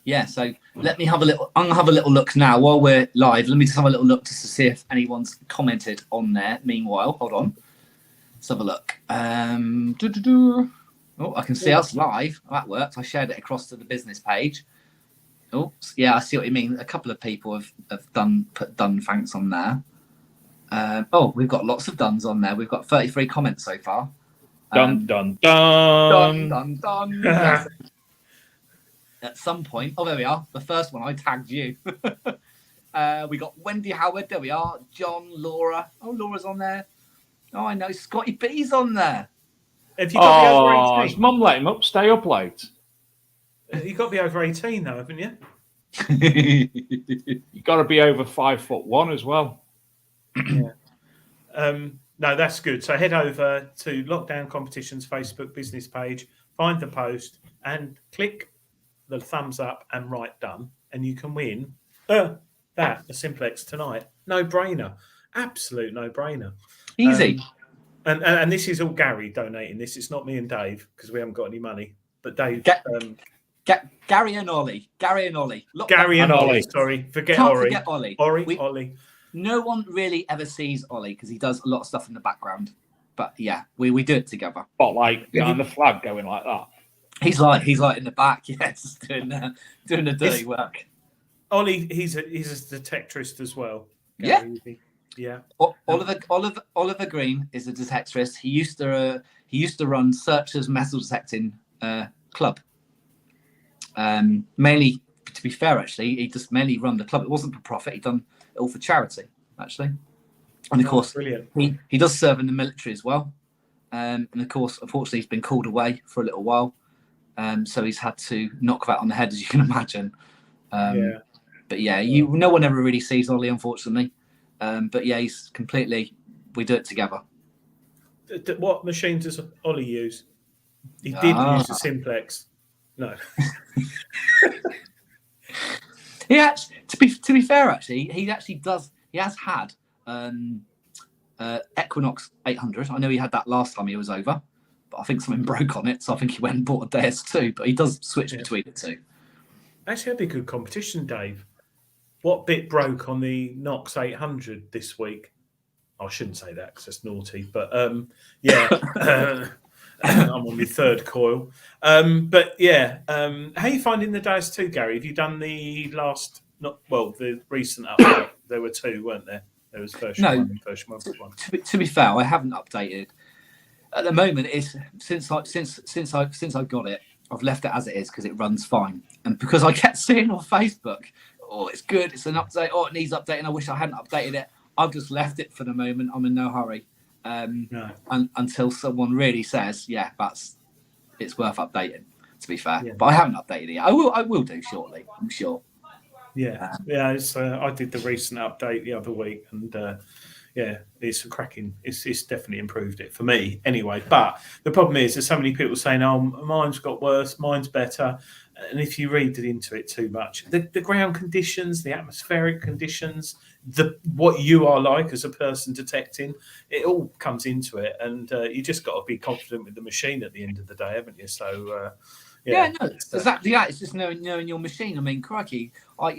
Yeah, so let me have a little. I'm gonna have a little look now while we're live. Let me just have a little look just to see if anyone's commented on there. Meanwhile, hold on. Let's have a look. Oh, I can see us live. That worked. I shared it across to the business page. Oh, yeah, I see what you mean. A couple of people have put done thanks on there. We've got lots of duns on there. We've got 33 comments so far. Dun, dun. Yes. At some point, there we are. The first one, I tagged you. We got Wendy Howard. There we are. John, Laura. Oh, Laura's on there. Oh, I know. Scotty B's on there. Have you got to be over 18? His mum let him up. Stay up late. You've got to be over 18 though, haven't you? You've got to be over 5'1" as well. Yeah. No, that's good. So head over to Lockdown Competitions Facebook business page, find the post, and click the thumbs up and write done, and you can win the Simplex tonight. No brainer, absolute no brainer. Easy. And this is all Gary donating this. It's not me and Dave because we haven't got any money. But Dave, Gary and Ollie. Gary and Ollie. Sorry, forget Ollie. Ollie. No one really ever sees Ollie because he does a lot of stuff in the background. But yeah, we do it together. But like behind the flag, going like that. He's like in the back, just doing the dirty work. Ollie, he's a detectorist as well. Gary. Yeah. Oliver Green is a detectorist. He used to run Searchers Metal Detecting Club. Mainly, to be fair, actually, he just mainly run the club. It wasn't for profit. He done it all for charity, actually. And of course, brilliant. He does serve in the military as well. And of course, unfortunately, he's been called away for a little while. So he's had to knock that on the head, as you can imagine. But yeah, no one ever really sees Ollie, unfortunately. But yeah, he's completely. We do it together. What machine does Ollie use? He did use the Simplex. No. He actually, to be fair, actually, he actually does. He has had Equinox 800. I know he had that last time he was over, but I think something broke on it, so I think he went and bought a DS2. But he does switch between the two. Actually, that'd be a good competition, Dave. What bit broke on the Knox 800 this week? I shouldn't say that because it's naughty, but yeah, I'm on my third coil. But yeah, how are you finding the DS2, Gary? Have you done the the recent update? There were two, weren't there? There was version 1 and version 1.1. To be fair, I haven't updated. At the moment, it's since I got it, I've left it as it is because it runs fine, and because I kept seeing on Facebook, oh, it's good, it's an update, oh, it needs updating, I wish I hadn't updated it. I've just left it for the moment. I'm in no hurry until someone really says, yeah, it's worth updating, to be fair. Yeah. But I haven't updated it yet. I will do shortly, I'm sure. Yeah, I did the recent update the other week, and it's cracking. It's definitely improved it for me anyway. But the problem is there's so many people saying, oh, mine's got worse, mine's better. And if you read into it too much, the ground conditions, the atmospheric conditions, what you are like as a person detecting, it all comes into it, and you just got to be confident with the machine at the end of the day, haven't you? So no, exactly that. It's just knowing your machine. I mean, crikey, I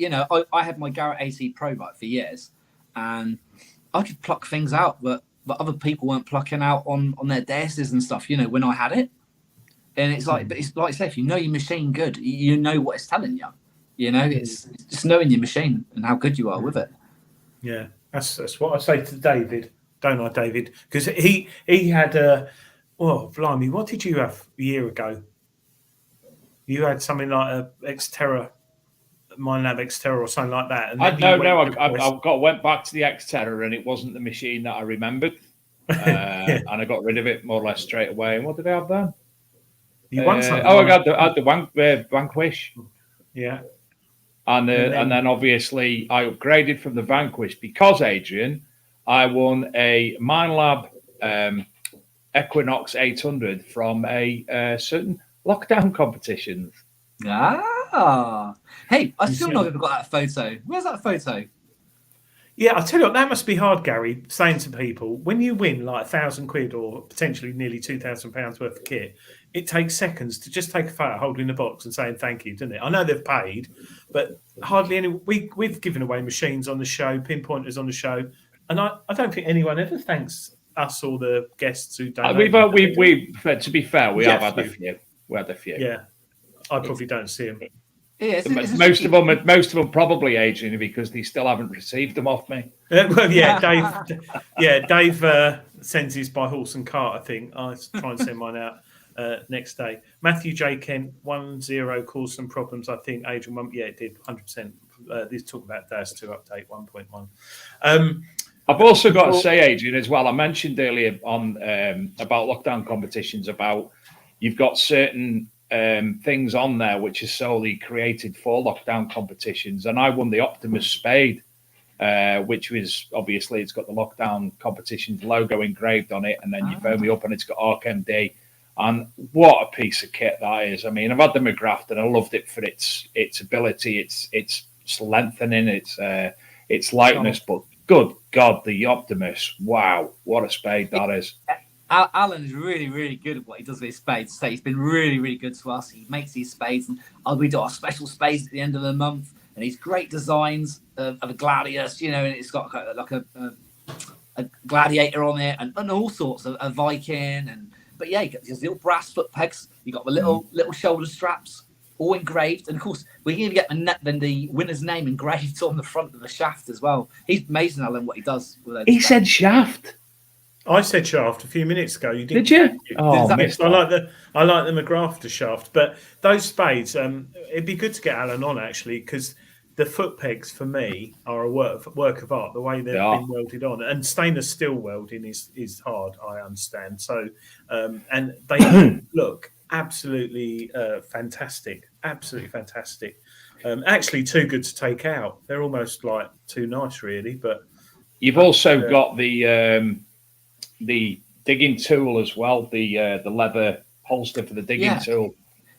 had my Garrett AC Pro bike for years, and I could pluck things out that other people weren't plucking out on their desks and stuff. When I had it, and it's like, but it's like I say, if you know your machine good, you know what it's telling you. It's just knowing your machine and how good you are with it. Yeah, that's what I say to David, don't I, David? Because he had blimey, what did you have a year ago? You had something like a Xterra, Minelab Xterra or something like that. And I went back to the Xterra, and it wasn't the machine that I remembered, and I got rid of it more or less straight away. And what did I have then? You won something. I had the Vanquish. Yeah. And then obviously I upgraded from the Vanquish because, Adrian, I won a Minelab Equinox 800 from a certain lockdown competition. Hey, I still never got that photo. Where's that photo? Yeah, I'll tell you what, that must be hard, Gary, saying to people, when you win like £1,000 or potentially nearly £2,000 worth of kit, it takes seconds to just take a photo holding the box and saying thank you, doesn't it? I know they've paid, but hardly any. We've given away machines on the show, pinpointers on the show, and I don't think anyone ever thanks us or the guests who don't. To be fair, we have had a few. We had a few. Yeah, I probably don't see them. Yeah, most of them probably, Adrian, because they still haven't received them off me. Well, yeah, Dave. Dave sends his by horse and cart. I think I try and send mine out next day. Matthew J. Kent 1-0 caused some problems. I think Adrian. Yeah, it did 100%. This talk about DAS 2 update 1.1. I've also got to say, Adrian, as well. I mentioned earlier on about lockdown competitions. About you've got certain things on there which is solely created for lockdown competitions, and I won the Optimus Spade, which was obviously it's got the lockdown competitions logo engraved on it, and then you phone me up and it's got ArcMD, and what a piece of kit that is. I mean, I've had the McGrath and I loved it for its ability, its lengthening, its lightness, but good God, the Optimus, wow, what a spade that is. Alan is really, really good at what he does with his spades. So he's been really, really good to us. He makes these spades, and we do our special spades at the end of the month. And he's great designs of a gladius, and it's got like a gladiator on it, and all sorts of a Viking. But yeah, you got these little brass foot pegs. You got the little shoulder straps, all engraved, and of course we even get the winner's name engraved on the front of the shaft as well. He's amazing, Alan, what he does. He said shaft. I said shaft a few minutes ago. You did you? Oh, I like the McGrafter shaft, but those spades. It'd be good to get Alan on actually, because the foot pegs for me are a work of art. The way they've been welded on, and stainless steel welding is hard. I understand. So, and they look absolutely fantastic. Absolutely fantastic. Actually, too good to take out. They're almost like too nice, really. But you've also got the digging tool as well, the leather holster for the digging tool.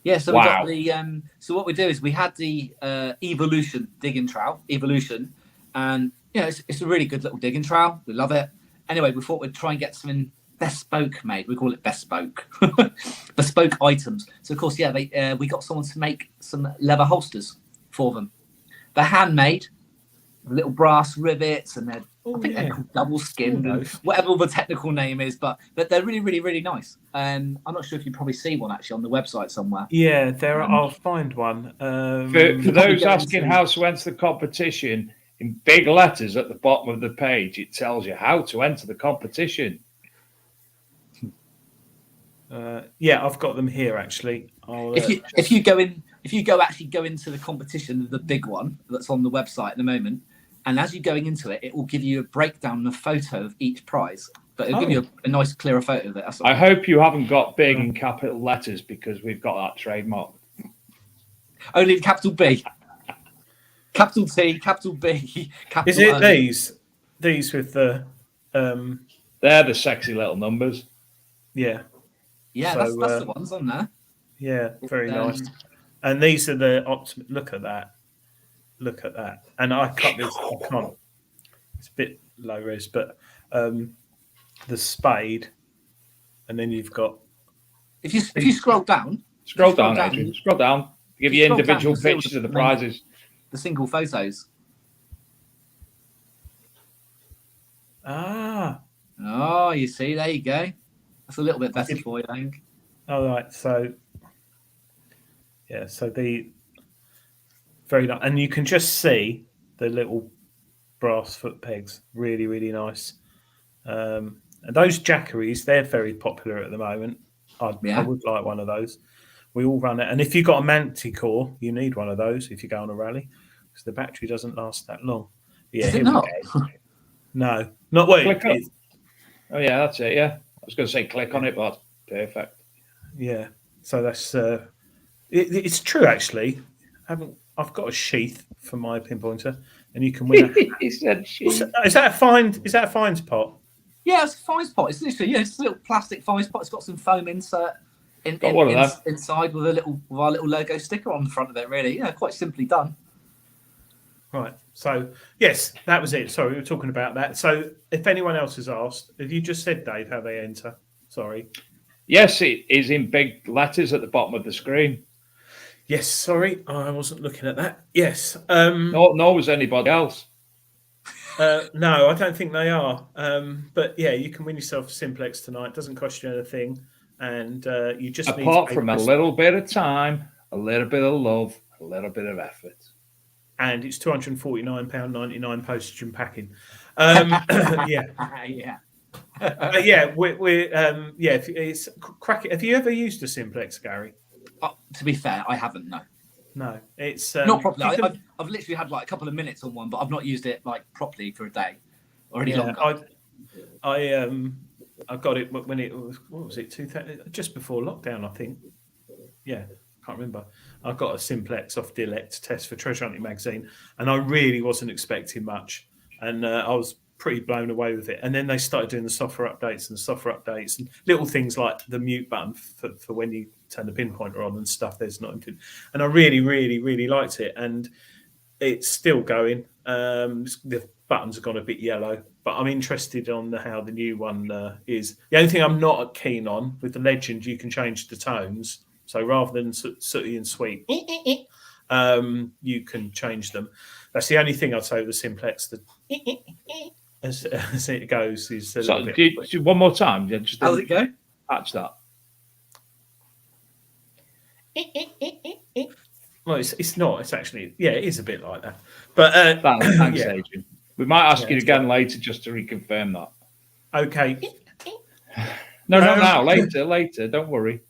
Yeah, so we got the so what we do is we had the Evolution digging trowel, and it's a really good little digging trowel. We love it. Anyway, we thought we'd try and get something bespoke made. We call it bespoke, bespoke items. So of course, we got someone to make some leather holsters for them. They're handmade, little brass rivets, and they're called double skinned, whatever the technical name is, but they're really, really, really nice. I'm not sure if you probably see one actually on the website somewhere. Yeah, there. I'll find one. For those asking how to enter the competition, in big letters at the bottom of the page, it tells you how to enter the competition. I've got them here actually. If you go into the competition, the big one that's on the website at the moment. And as you're going into it, it will give you a breakdown and a photo of each prize. But it'll give you a nice, clearer photo of it. I hope you haven't got big in capital letters, because we've got that trademark. Only capital B. Capital T, capital B, capital Is it O. These with the... They're the sexy little numbers. Yeah. Yeah, so, that's the ones on there. Yeah, very nice. And these are the Look at that. And I cut this. I can't. It's a bit low res, but the spade, and then you've got. If you scroll down, Scroll down, Adrian. Scroll down. Give you individual pictures of the prizes. The single photos. Oh, you see, there you go. That's a little bit better for you, I think. All right, so so the very nice, and you can just see the little brass foot pegs, really, really nice. And those jackeries, they're very popular at the moment. I would like one of those. We all run it, and if you've got a Manticore, you need one of those if you go on a rally, because the battery doesn't last that long. Yeah, Does it not? No, not what Click on. Oh yeah, that's it. Yeah, I was going to say click on it, but perfect. Yeah, so that's it's true actually. I've got a sheath for my pinpointer, and you can win. He said sheath. Is that a find? Is that a fines pot? Yeah, it's a fines pot. It's literally it's a little plastic fines pot. It's got some foam insert inside with our little logo sticker on the front of it. Really, quite simply done. Right. So yes, that was it. Sorry, we were talking about that. So if anyone else has asked, have you just said, Dave, how they enter? Sorry. Yes, it is in big letters at the bottom of the screen. Yes, sorry, I wasn't looking at that. Yes. Nor was anybody else. No, I don't think they are. But yeah, you can win yourself a Simplex tonight. It doesn't cost you anything, and you just apart from a little bit of time, a little bit of love, a little bit of effort. And it's £249.99 postage and packing. Yeah. It's cracking. Have you ever used a Simplex, Gary? To be fair, I haven't. No, it's not properly. I've literally had like a couple of minutes on one, but I've not used it like properly for a day or any longer. I got it when it was, what was it, 2000, just before lockdown, I think. Yeah, can't remember. I got a Simplex off Dilect test for Treasure Hunting magazine, and I really wasn't expecting much, and I was pretty blown away with it. And then they started doing the software updates and little things like the mute button for when you turn the pinpointer on and stuff. There's not included, and I really, really, really liked it, and it's still going. The buttons have gone a bit yellow, but I'm interested on how the new one is. The only thing I'm not keen on with the Legend, you can change the tones. So rather than sooty and sweet, you can change them. That's the only thing I'd say with the Simplex. As it goes is one more time. Yeah, just how's it go? Patch that. Well, it's not. It's actually it is a bit like that. But thanks, Adrian. We might ask you again later just to reconfirm that. Okay. No, later. Don't worry.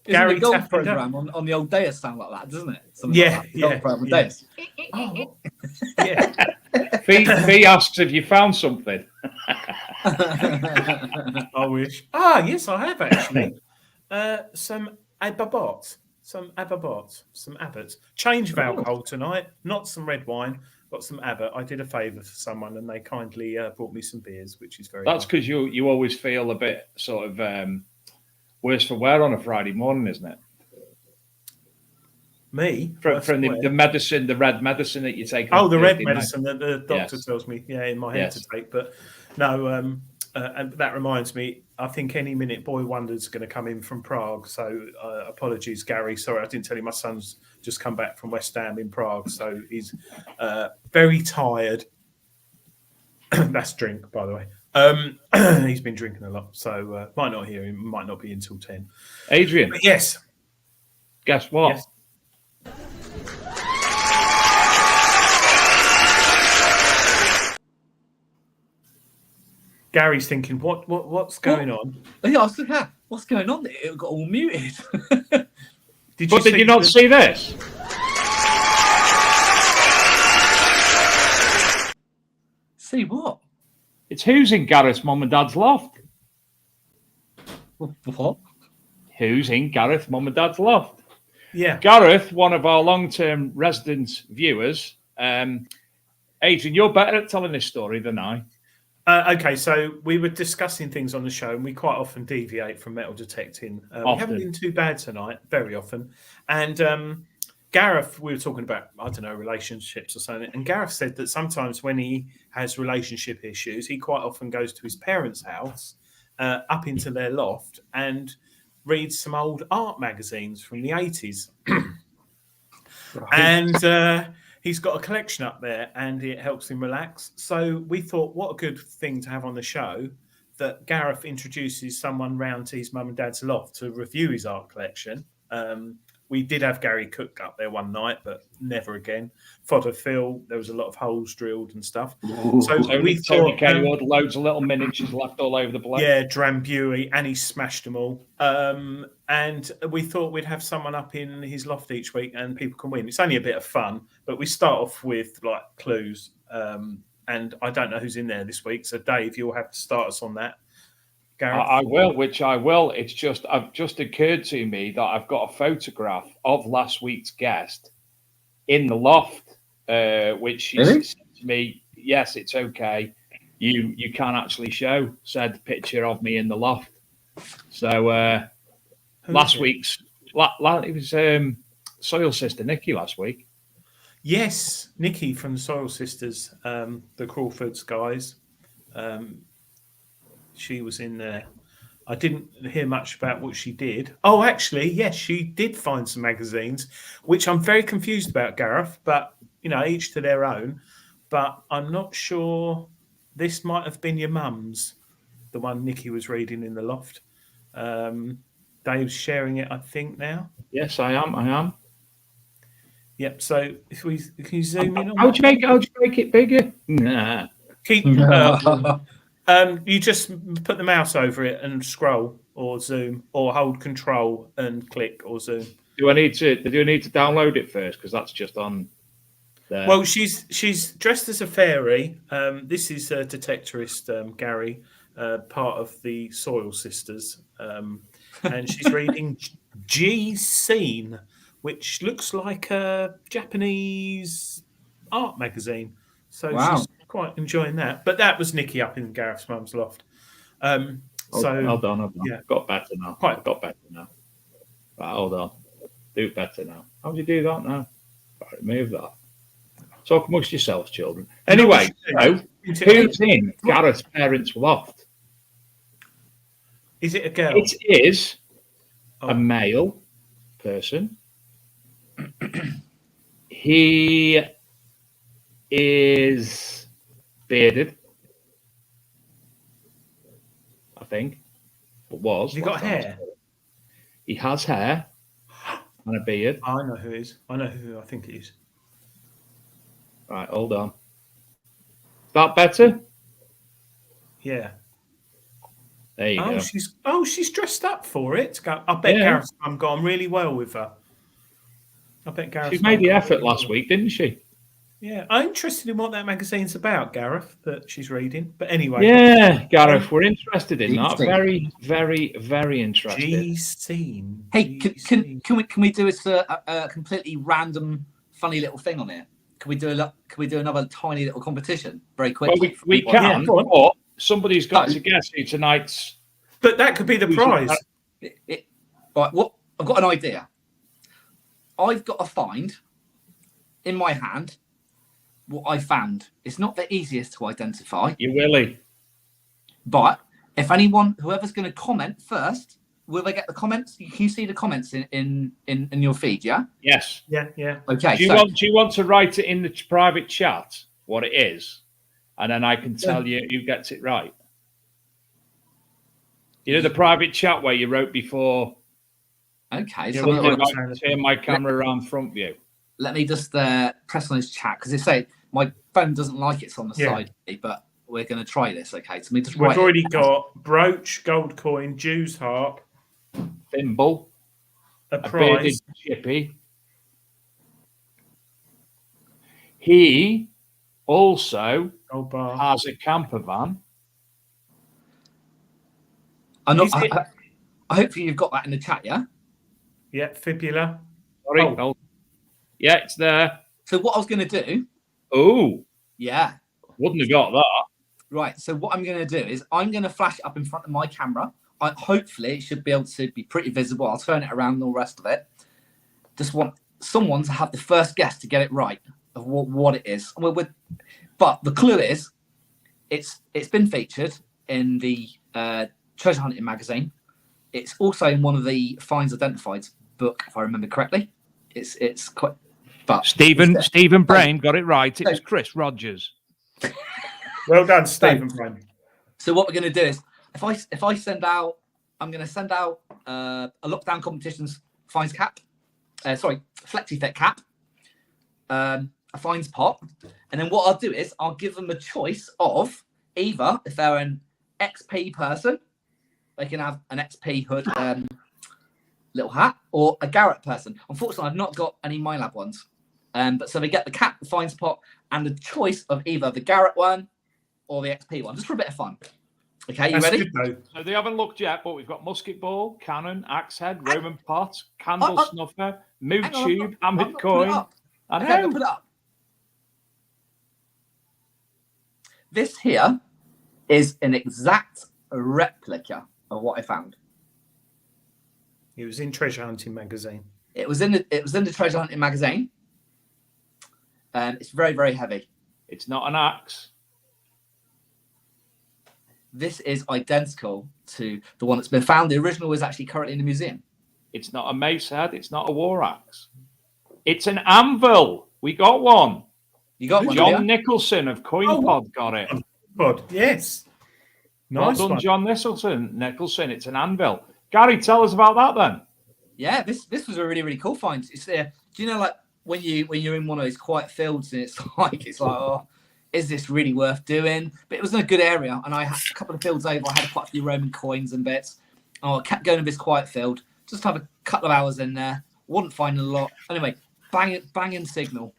Gary, the gold program on the old Deus sound like that, doesn't it? Gold program with Deus. Fee asks if you found something. I wish. Yes, I have actually. Some Abbots. Some Abbots. Change of alcohol tonight. Not some red wine. Got some Abbott. I did a favour for someone, and they kindly brought me some beers, which is very. That's because you always feel a bit sort of worse for wear on a Friday morning, isn't it? Me? From the medicine, the red medicine that you take. The red medicine that the doctor tells me, in my head to take. But no, and that reminds me, I think any minute Boy Wonder's going to come in from Prague. So apologies, Gary. Sorry, I didn't tell you my son's just come back from West Ham in Prague. So he's very tired. That's drink, by the way. He's been drinking a lot, so might not hear him. Might not be until 10. Adrian, but yes. Guess what? Yes. Gary's thinking, what's going on? Yeah, I was like, what's going on? It got all muted. Did you not see this? See what? It's who's in Gareth's mum and dad's loft. What? Who's in Gareth's mum and dad's loft? Yeah. Gareth, one of our long-term resident viewers. Adrian, you're better at telling this story than I. Okay, so we were discussing things on the show, and we quite often deviate from metal detecting. We haven't been too bad tonight, very often. And Gareth, we were talking about, I don't know, relationships or something, and Gareth said that sometimes when he has relationship issues, he quite often goes to his parents' house, up into their loft, and reads some old art magazines from the 80s. And he's got a collection up there, and it helps him relax. So we thought, what a good thing to have on the show, that Gareth introduces someone round to his mum and dad's loft to review his art collection. We did have Gary Cook up there one night, but never again. Fodder Phil, there was a lot of holes drilled and stuff. So we Tony thought, Kenwood, loads of little miniatures left all over the place. yeah, Drambuie, and he smashed them all. And we thought we'd have someone up in his loft each week, and people can win. It's only a bit of fun, but we start off with like clues. And I don't know who's in there this week, so Dave, you'll have to start us on that. I will. It's just occurred to me that I've got a photograph of last week's guest in the loft, which she said to me, yes, it's okay. You can actually show said picture of me in the loft. So last week's, it was Soil Sister Nikki last week. Yes, Nikki from the Soil Sisters, the Crawfords guys. She was in there. I didn't hear much about what she did. Oh, actually, yes, she did find some magazines, which I'm very confused about, Gareth. But, you know, each to their own. But I'm not sure. This might have been your mum's, the one Nikki was reading in the loft. Dave's sharing it, I think, now. Yes, I am. Yep. So if we can you zoom in on How'd you make it bigger? Nah. Keep. You just put the mouse over it and scroll or zoom, or hold control and click or zoom. Do I need to download it first? Because that's just on there. Well, she's dressed as a fairy. This is a detectorist, Gary, part of the Soil Sisters, and she's reading G Scene, which looks like a Japanese art magazine. So she's quite enjoying that. But that was Nikki up in Gareth's mum's loft. Hold on. Yeah. Got better now. Got better now. Right, hold on. Do it better now. How do you do that now? Right, remove that. Talk amongst yourselves, children. Anyway, so who's in Gareth's parents' loft? Is it a girl? It is a male person. He is bearded, I think. It was. Has he got hair? He has hair and a beard. I know who it is. I know who I think it is. Right, hold on. That better? Yeah. There you go. She's dressed up for it. I bet Gareth's mum got on really well with her. I bet Gareth. She made the effort last week, didn't she? Yeah, I'm interested in what that magazine's about, Gareth, that she's reading. But anyway. Yeah, Gareth, we're interested in that. Very, very, very interested. G-Scene. Hey, can we do a completely random, funny little thing on here? Can we do another tiny little competition very quickly? Well, we can, but somebody's got to guess who tonight's. But that could be the prize. Right, I've got an idea. I've got to find in my hand what I found. It's not the easiest to identify. You willy. But if whoever's going to comment first, will they get the comments? Can you see the comments in your feed? Yeah. Yes. Yeah. Okay. Do you want to write it in the private chat what it is, and then I can tell you who gets it right? You know the private chat where you wrote before. Okay. So turn my camera around front view. Let me just press on his chat because they say my phone doesn't like it's on the side, but we're going to try this. Okay. So we've already got brooch, gold coin, Jew's harp, thimble, a prize, chippy. He also has a camper van. I hope you've got that in the chat, yeah? Yeah, fibula. Sorry. Oh. Yeah, it's there. So what I was going to do... Oh. Yeah. Wouldn't have got that. Right, so what I'm going to do is I'm going to flash it up in front of my camera. Hopefully it should be able to be pretty visible. I'll turn it around and all the rest of it. Just want someone to have the first guess to get it right of what it is. But the clue is, it's been featured in the Treasure Hunting magazine. It's also in one of the Finds Identified book, if I remember correctly. It's quite. But Stephen Brain got it right. It was Chris Rogers. Well done, Stephen Brain. So what we're going to do is, if I send out, I'm going to send out a Lockdown Competitions finds cap. Flexi Fit cap. A finds pot. And then what I'll do is I'll give them a choice of either, if they're an XP person, they can have an XP hood little hat, or a Garrett person. Unfortunately, I've not got any MyLab ones. But so they get the cap, the finds pot, and the choice of either the Garrett one or the XP one, just for a bit of fun. Okay, you ready? So they haven't looked yet, but we've got musket ball, cannon, axe head, Roman pot, candle snuffer, mood tube, hammered coin, and put it up. This here is an exact replica of what I found. It was in Treasure Hunting magazine. It was in the Treasure Hunting magazine. It's very, very heavy. It's not an axe. This is identical to the one that's been found. The original is actually currently in the museum. It's not a mace head. It's not a war axe. It's an anvil. We got one. You got one. John Nicholson of CoinPod got it. Pod, yes. Nice well done, John Nicholson. It's an anvil. Gary, tell us about that then. Yeah, this was a really, really cool find. It's there. Do you know, like when you're in one of those quiet fields and it's like oh, is this really worth doing? But it was in a good area, and I had a couple of fields over. I had quite a few Roman coins and bits. Oh, I kept going to this quiet field, just have a couple of hours in there. Wasn't finding a lot. Anyway, banging signal.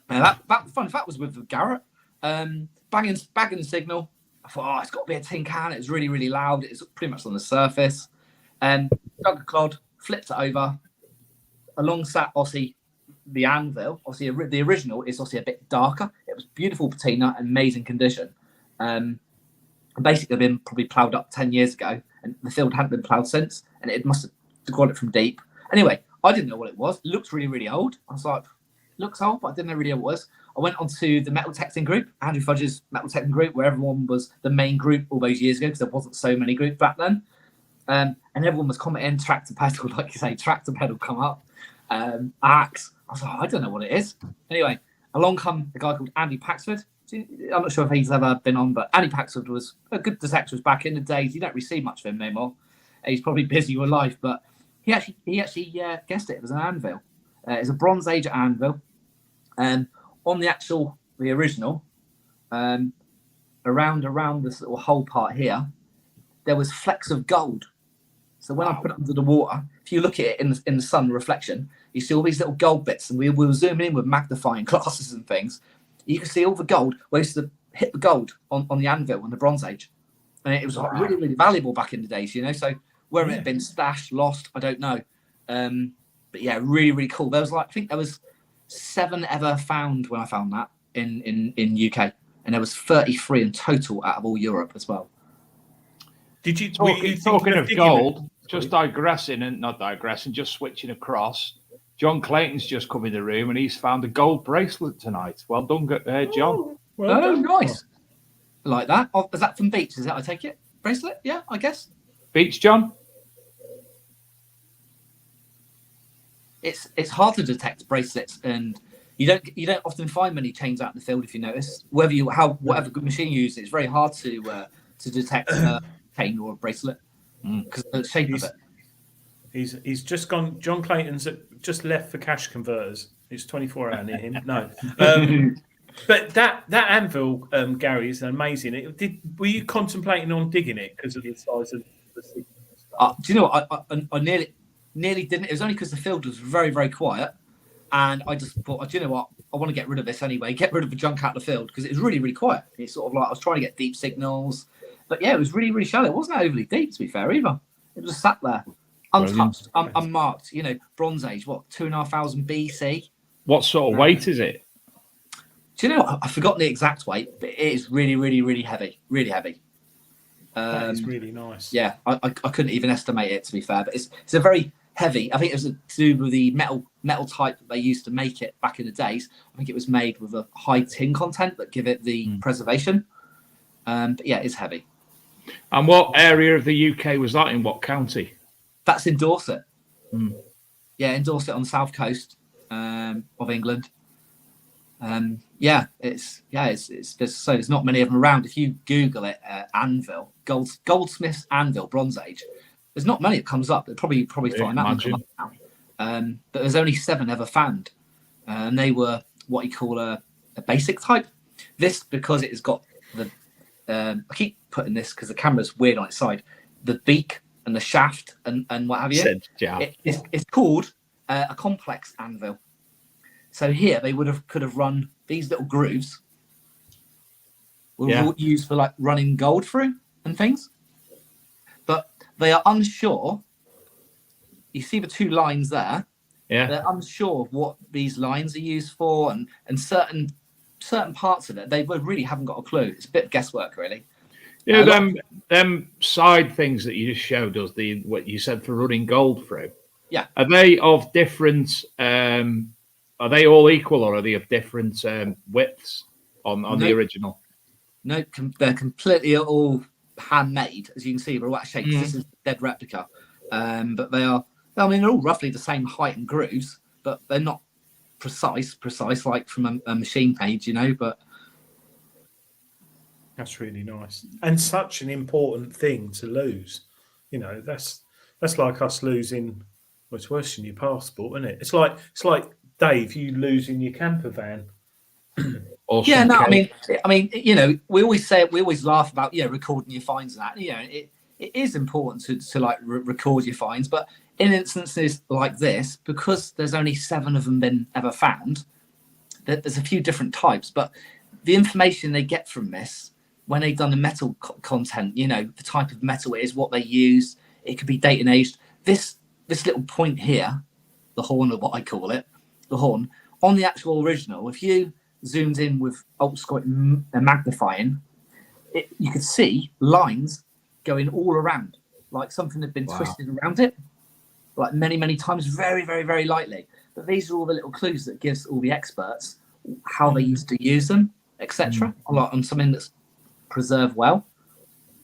That fun fact was with Garrett. Banging signal. I thought, it's got to be a tin can. It was really, really loud. It's pretty much on the surface. Dug a clod, flipped it over. Along sat Aussie, the anvil. Obviously, the original is obviously a bit darker. It was beautiful patina, amazing condition. Basically been probably ploughed up 10 years ago, and the field hadn't been ploughed since, and it must have got it from deep. Anyway, I didn't know what it was. It looked really, really old. I was like, looks old, but I didn't know really what it was. I went onto the metal texting group, Andrew Fudge's metal texting group, where everyone was the main group all those years ago, because there wasn't so many groups back then. And everyone was commenting, tractor pedal, like you say, tractor pedal come up, axe. I was like, I don't know what it is. Anyway, along come a guy called Andy Paxford. I'm not sure if he's ever been on, but Andy Paxford was a good detector back in the days. You don't really see much of him anymore. He's probably busy with life, but he actually guessed it. It was an anvil. It's a Bronze Age anvil. On the original, around this little hole part here, there was flecks of gold. So when I put it under the water, if you look at it in the sun reflection, you see all these little gold bits, and we were zooming in with magnifying glasses and things. You can see all the gold where it used to hit the gold on the anvil in the Bronze Age, and it was like really, really valuable back in the days, you know. So whether it had been stashed, lost, I don't know. But yeah, really, really cool. There was I think there was 7 ever found when I found that in UK, and there was 33 in total out of all Europe as well. Did you talking of gold? Just just switching across. John Clayton's just come in the room and he's found a gold bracelet tonight. Well done, John. Nice. Like that. Oh, is that from Beach? Is that I take it? Bracelet? Yeah, I guess. Beach, John. It's hard to detect bracelets, and you don't often find many chains out in the field. If you notice, whatever good machine you use, it's very hard to detect a chain or a bracelet because of the shape of it. He's just gone. John Clayton's just left for cash converters. It's 24 hours near him. No, but that anvil, Gary, is amazing. Were you contemplating on digging it because of the size of the signal? Do you know what? I nearly didn't. It was only because the field was very, very quiet, and I just thought, do you know what? I want to get rid of this anyway. Get rid of the junk out of the field because it was really, really quiet. It's sort of like I was trying to get deep signals, but yeah, it was really, really shallow. It wasn't overly deep, to be fair, either. It was just sat there, untouched, unmarked. You know, Bronze Age. What, 2,500 BC? What sort of weight is it? Do you know? I've forgotten the exact weight, but it is really, really, really heavy. Really heavy. That is really nice. Yeah, I couldn't even estimate it, to be fair, but it's a very heavy. I think it was to do with the metal type that they used to make it back in the days. I think it was made with a high tin content that give it the preservation. But yeah, it's heavy. And what area of the UK was that in? What county? That's in Dorset. Yeah, in Dorset on the south coast of England. There's not many of them around. If you Google it, anvil, goldsmith's anvil, Bronze Age, there's not many that comes up. They'll probably find that one come up now. But there's only 7 ever found, and they were what you call a basic type. This, because it has got the I keep putting this because the camera's weird on its side, the beak and the shaft and what have you. It's called a complex anvil. So here they could have run these little grooves. Were used for like running gold through and things, but they are unsure. You see the 2 lines there. Yeah, they're unsure of what these lines are used for, and certain parts of it they really haven't got a clue. It's a bit of guesswork, really. Yeah, them side things that you just showed us, what you said for running gold through. Yeah, are they of different? Are they all equal, or are they of different widths on the original? No, they're completely all handmade, as you can see. They're all out of shape. This is a dead replica, but they are. I mean, they're all roughly the same height and grooves, but they're not precise like from a machine page, But that's really nice, and such an important thing to lose. That's like us losing. Well, it's worse than your passport, isn't it? It's like Dave, you losing your camper van. Yeah, no, I mean, we always laugh about recording your finds and that. It is important to like record your finds, but in instances like this, because there's only 7 of them been ever found, there's a few different types, but the information they get from this when they've done the metal content, the type of metal it is, what they use, it could be date and aged. This little point here, the horn, or what I call it, the horn on the actual original, if you zoomed in with ultrasonic magnifying, you could see lines going all around, like something had been twisted around it, like many times, very, very, very lightly. But these are all the little clues that gives all the experts how they used to use them, etc. On something that's preserved well,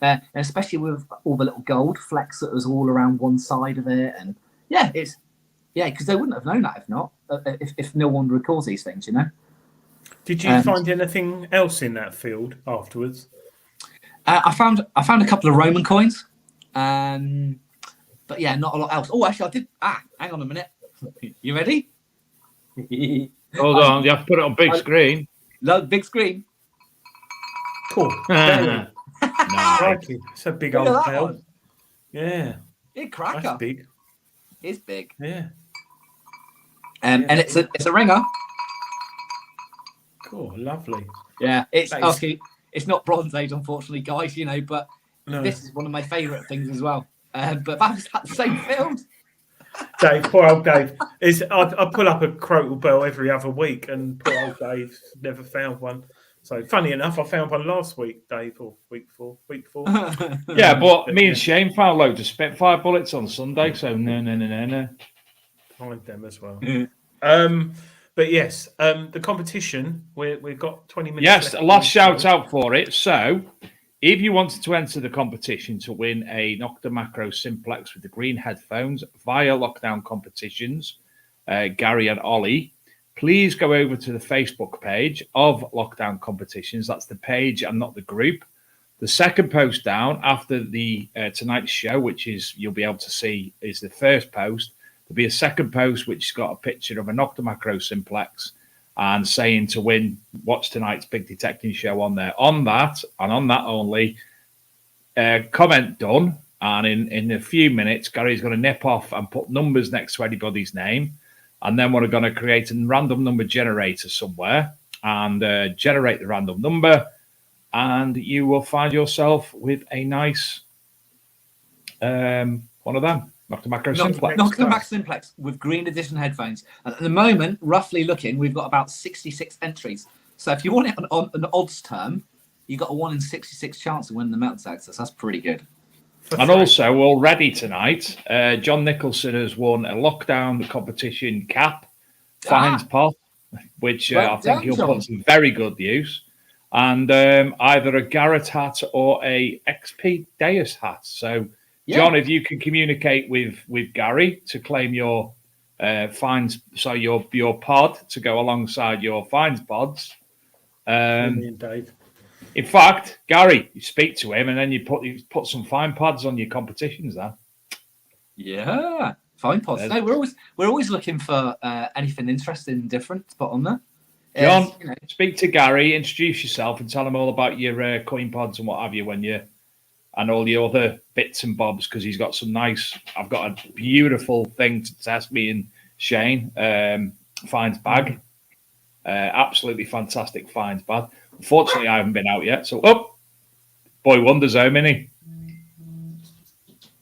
and especially with all the little gold flecks that was all around one side of it, and because they wouldn't have known that if no one records these things, Did you find anything else in that field afterwards? I found a couple of Roman coins, but not a lot else. Oh, actually, I did. Hang on a minute. You ready? Hold on, you have to put it on big screen. No, big screen. Cool. Nice. It's a big old bell. Yeah. Big cracker. That's big. It's big. Yeah. And it's a ringer. Cool, lovely. Yeah, it's not Bronze Age, unfortunately, guys. But this is one of my favourite things as well. But that was that same field. Dave, poor old Dave. I pull up a crotal bell every other week, and poor old Dave never found one. So funny enough, I found one last week, Dave, or week before. Yeah, but me and Shane found loads of Spitfire bullets on Sunday, so no. Find them as well. But yes, the competition, we've got 20 minutes. Yes, a last shout out for it. So if you wanted to enter the competition to win a Nocta Macro Simplex with the green headphones via Lockdown Competitions, Gary and Ollie, please go over to the Facebook page of Lockdown Competitions. That's the page and not the group. The second post down after the tonight's show, which is you'll be able to see, is the first post. There'll be a second post which has got a picture of a Nocta Macro Simplex and saying to win, watch tonight's big detecting show on there. On that, and on that only, comment done. And in a few minutes, Gary's going to nip off and put numbers next to anybody's name. And then we're going to create a random number generator somewhere and generate the random number. And you will find yourself with a nice one of them. Nocta Macro Simplex. Nocta Macro Simplex with green edition headphones. And at the moment, roughly looking, we've got about 66 entries. So if you want it on an odds term, you've got a 1 in 66 chance of winning the Metal Access. That's pretty good. And also, already tonight, John Nicholson has won a lockdown competition cap fines pot, which I think he'll put to very good use. And either a Garrett hat or a XP Deus hat. So, John, if you can communicate with Gary to claim your fines, so your pod to go alongside your fines pods. Me and Dave. In fact, Gary, you speak to him, and then you put some fine pods on your competitions. Then, yeah, fine pods. No, we're always looking for anything interesting and different to put on there. John, speak to Gary, introduce yourself, and tell him all about your coin pods and what have you and all the other bits and bobs, because he's got some nice. I've got a beautiful thing to test me and Shane fines bag. Absolutely fantastic fines bag. Unfortunately, I haven't been out yet. So, boy wonders home, innit?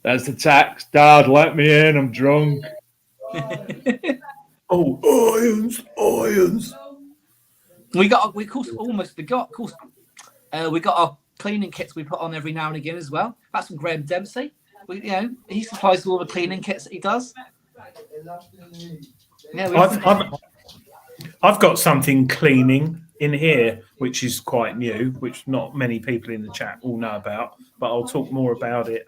There's the text. Dad, let me in. I'm drunk. Irons. We got our cleaning kits we put on every now and again as well. That's from Graham Dempsey. He supplies all the cleaning kits that he does. Yeah, I've got something cleaning in here, which is quite new, which not many people in the chat all know about, but I'll talk more about it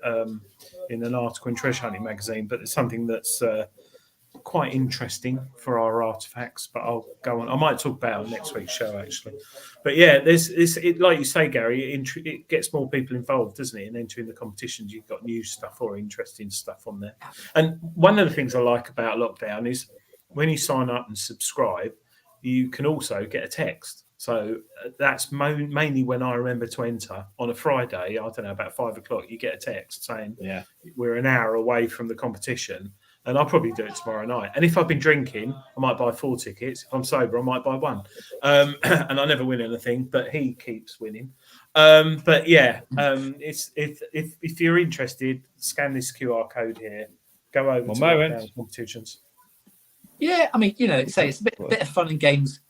in an article in Treasure Hunting magazine. But it's something that's quite interesting for our artifacts, but I'll go on. I might talk about it next week's show, actually. But yeah, it, like you say, Gary, it gets more people involved, doesn't it? And entering the competitions, you've got new stuff or interesting stuff on there. And one of the things I like about lockdown is when you sign up and subscribe, you can also get a text. So that's mainly when I remember to enter on a Friday. I don't know, about 5 o'clock, you get a text saying, we're an hour away from the competition. And I'll probably do it tomorrow night. And if I've been drinking, I might buy 4 tickets. If I'm sober, I might buy 1. And I never win anything, but he keeps winning. But yeah, it's if you're interested, scan this QR code here. Go over to lockdown competitions. Yeah, I mean, say it's a bit of fun and games.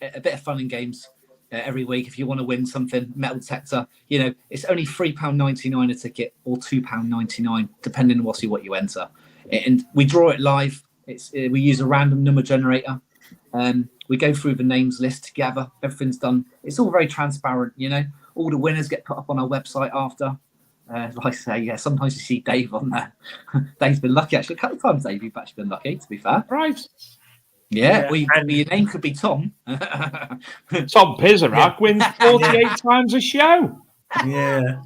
Every week, if you want to win something, metal detector, it's only £3.99 a ticket or £2.99, depending on what you enter. And we draw it live. We use a random number generator. We go through the names list together. Everything's done. It's all very transparent. All the winners get put up on our website after. Like I say, sometimes you see Dave on there. Dave's been lucky actually. A couple of times, Dave, you've actually been lucky. To be fair, right? Yeah, your name could be Tom. Tom Pizarak wins 48 times a show. Yeah.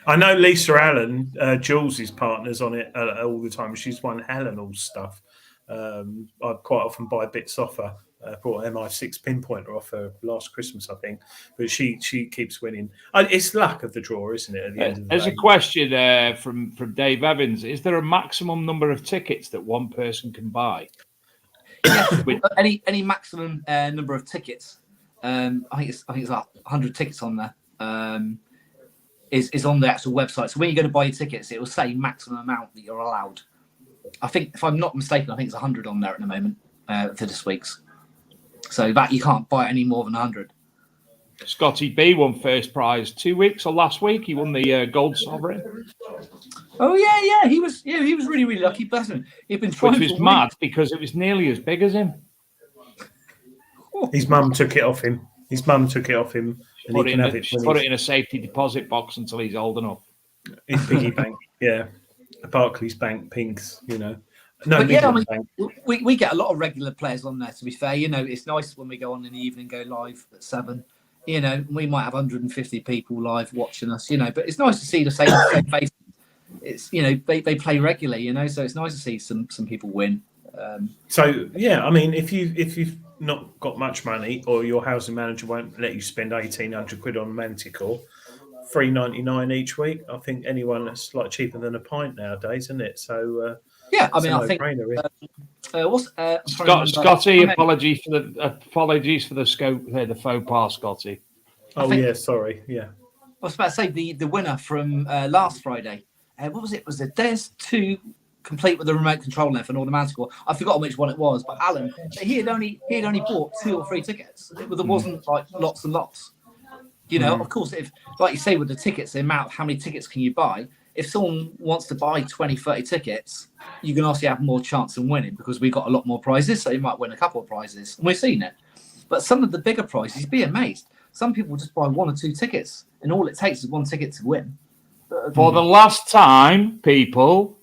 I know Lisa Allen, Jules' partner's on it all the time. She's won Helen's stuff. I quite often buy bits off her. Brought an MI6 pinpointer off her last Christmas, I think. But she keeps winning. It's luck of the draw, isn't it? At the end of the There's day. a question from Dave Evans. Is there a maximum number of tickets that one person can buy? Yes, any maximum number of tickets. I think it's like 100 tickets on there. Is on the actual website. So when you go to buy your tickets, it will say maximum amount that you're allowed. I think, if I'm not mistaken, I think it's 100 on there at the moment for this week's. So that you can't buy any more than 100. Scotty B won first prize 2 weeks or last week. He won the gold sovereign. Oh yeah. He was really, really lucky. Bless him. He'd been trying. Which was mad because it was nearly as big as him. His mum took it off him. And put it in a safety deposit box until he's old enough. His piggy bank, a Barclays Bank Pinks, No, but yeah, we get a lot of regular players on there. To be fair, it's nice when we go on in the evening, go live at 7. We might have 150 people live watching us. But it's nice to see the same faces. It's they play regularly. So it's nice to see some people win. So yeah, I mean, if you've not got much money, or your housing manager won't let you spend £1,800 on Manticore, $3.99 each week. I think anyone that's like cheaper than a pint nowadays, isn't it? So yeah, I mean, I think. Scotty, apologies for the scope there, the faux pas, Scotty. Sorry, yeah. I was about to say the winner from last Friday. What was it? Was it Des 2 complete with the remote control left and all the Manticore? I've forgotten which one it was, but Alan, he had only bought 2 or 3 tickets. There wasn't like lots and lots. Of course, if, like you say, with the tickets, the amount, how many tickets can you buy? if someone wants to buy 20, 30 tickets, you can also have more chance of winning because we got a lot more prizes. So you might win a couple of prizes. And we've seen it. But some of the bigger prizes, you'd be amazed. Some people just buy 1 or 2 tickets, and all it takes is 1 ticket to win. For the last time, people,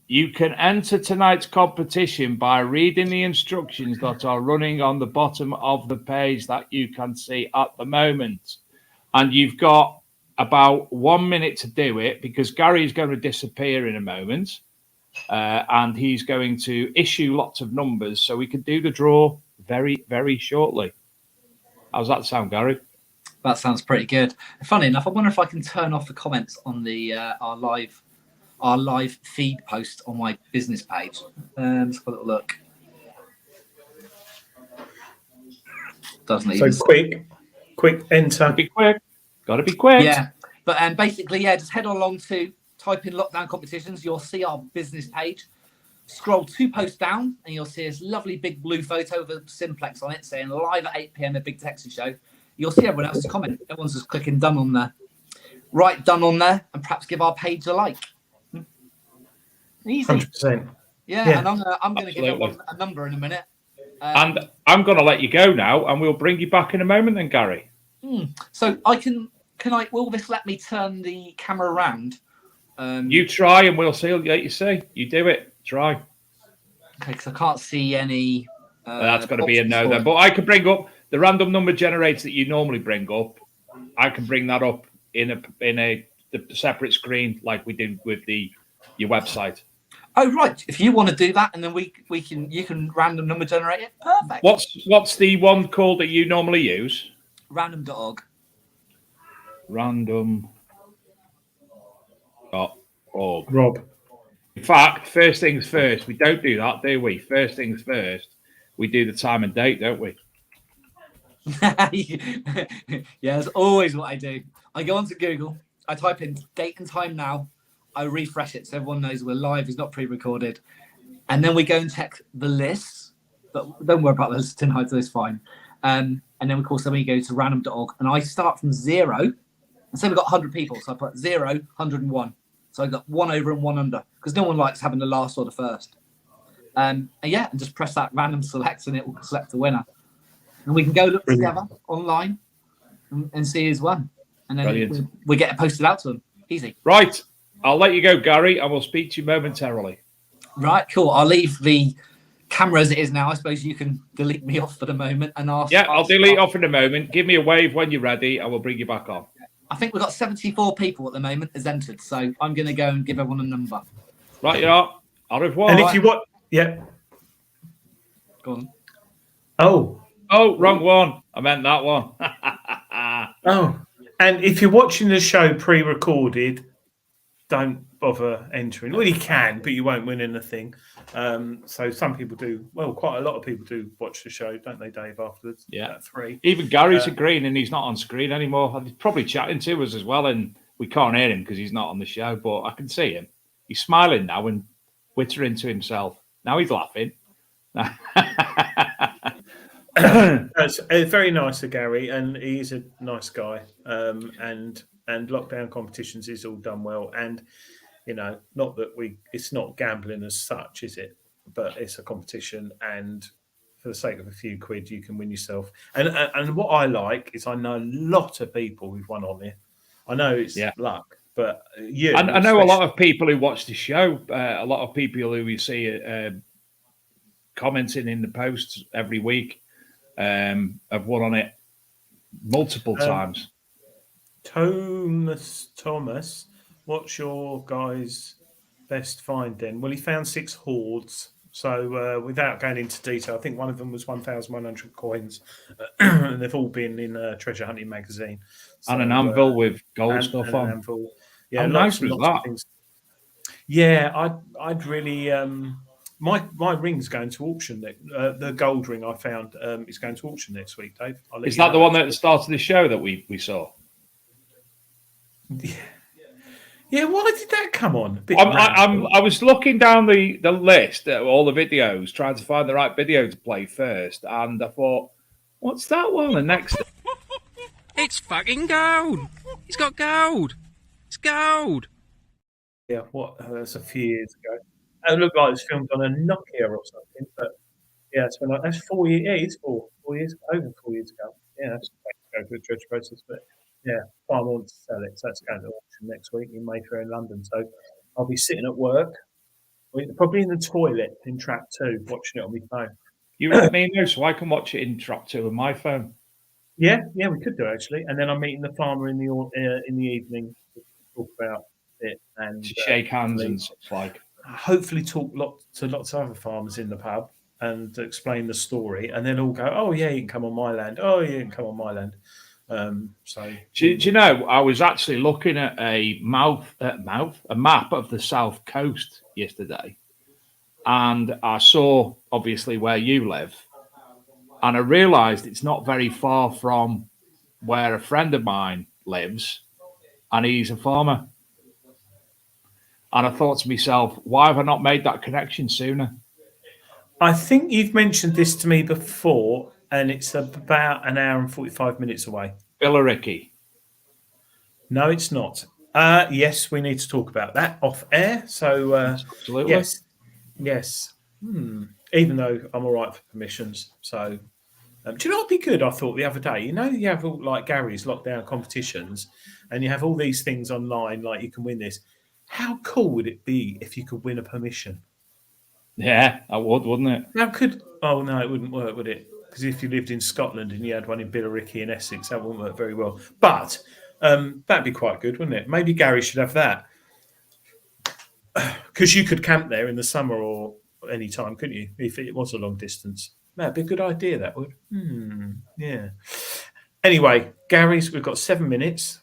you can enter tonight's competition by reading the instructions that are running on the bottom of the page that you can see at the moment. And you've got about 1 minute to do it because Gary is going to disappear in a moment. And he's going to issue lots of numbers so we can do the draw very, very shortly. How's that sound, Gary? That sounds pretty good. Funny enough, I wonder if I can turn off the comments on the our live feed post on my business page. Let's have a little look. Doesn't even. So quick enter. Be quick. Got to be quick. Yeah, but basically, yeah, just head along to type in lockdown competitions. You'll see our business page. Scroll 2 posts down, and you'll see this lovely big blue photo of a Simplex on it saying live at 8 p.m. a big Texas show. You'll see everyone else's comment. Everyone's just clicking done on there. Write done on there, and perhaps give our page a like. Easy. 100%. Yeah, and I'm going to give everyone a number in a minute. And I'm going to let you go now, and we'll bring you back in a moment then, Gary. So will this let me turn the camera around? You try, and we'll see. Let you see. You do it. Try. Okay, because I can't see any. That's got to be a no then. But I can bring up the random number generator that you normally bring up. I can bring that up in a separate screen like we did with your website. Oh right! If you want to do that, and then you can random number generate it. Perfect. What's the one called that you normally use? Random.org. Random.org. Rob. In fact, first things first. We don't do that, do we? First things first. We do the time and date, don't we? Yeah, that's always what I do. I go onto Google. I type in date and time now. I refresh it so everyone knows we're live. It's not pre-recorded. And then we go and check the lists. But don't worry about the list tonight. It's fine. And then, of course, we go to random.org. And I start from 0. And say we've got 100 people. So I put 0, 101. So I got 1 over and 1 under. Because no one likes having the last or the first. And just press that random select and it will select the winner. And we can go look together online and see who's won. And then we get it posted out to them. Easy. Right. I'll let you go, Gary. I will speak to you momentarily. Right, cool. I'll leave the camera as it is now. I suppose you can delete me off for the moment and ask. Yeah, I'll delete off in a moment. Give me a wave when you're ready. I will bring you back on. I think we've got 74 people at the moment as entered. So I'm going to go and give everyone a number. Right, you are. Au revoir. And if you want... Yeah. Go on. Oh, wrong one. I meant that one. And if you're watching the show pre-recorded, don't bother entering. Well, you can, but you won't win anything. So some people do. Well, quite a lot of people do watch the show, don't they, Dave? Afterwards, yeah, 3. Even Gary's agreeing, and he's not on screen anymore. He's probably chatting to us as well, and we can't hear him because he's not on the show. But I can see him. He's smiling now and wittering to himself. Now he's laughing. That's very nice of Gary, and he's a nice guy. And lockdown competitions is all done well, and not that it's not gambling as such, is it? But it's a competition, and for the sake of a few quid, you can win yourself. And what I like is I know a lot of people who've won on here. I know it's luck, but I know a lot of people who watch the show. A lot of people who we see commenting in the posts every week have won on it multiple times. Thomas, what's your guy's best find then? Well, he found 6 hoards. So without going into detail, I think one of them was 1,100 coins, and they've all been in Treasure Hunting magazine. So, and an anvil with gold stuff on. Anvil. Yeah, how nice was that? Yeah, I'd really. My ring's going to auction. The gold ring I found is going to auction next week, Dave. Is that the one at the start of the show that we saw? Yeah, why did that come on? I was looking down the list of all the videos, trying to find the right video to play first, and I thought, what's that one? And next, it's fucking gold. It's got gold. It's gold. Yeah, that's a few years ago. It looked like it was filmed on a Nokia or something, but yeah, it's been like that's 4 years. Yeah, it's 4 years, over 4 years ago. Yeah, that's going through the dredge process, but yeah, I want to sell it, so it's going to auction next week in Mayfair in London. So I'll be sitting at work, probably in the toilet in track 2, watching it on my phone. You let me know so I can watch it in track 2 on my phone. Yeah, we could do actually. And then I'm meeting the farmer in the evening to talk about it and To shake hands and such like. hopefully talk to lots of other farmers in the pub and explain the story, and then all go, "Oh yeah, you can come on my land. Oh yeah, you can come on my land." Do you know? I was actually looking at a map of the south coast yesterday, and I saw obviously where you live, and I realised it's not very far from where a friend of mine lives, and he's a farmer. And I thought to myself, why have I not made that connection sooner? I think you've mentioned this to me before, and it's about an hour and 45 minutes away. Billericay. No, it's not. Yes, we need to talk about that off air. So, Absolutely. yes. Even though I'm all right for permissions. So, do you know what'd be good? I thought the other day, you have all like Gary's lockdown competitions, and you have all these things online, like you can win this. How cool would it be if you could win a permission? Yeah, I would, wouldn't it? How could? Oh no, it wouldn't work, would it? Because if you lived in Scotland and you had one in Billericay in Essex, that wouldn't work very well. But that'd be quite good, wouldn't it? Maybe Gary should have that, because you could camp there in the summer or any time, couldn't you? If it was a long distance, that'd be a good idea. That would. Yeah. Anyway, Gary's. We've got 7 minutes.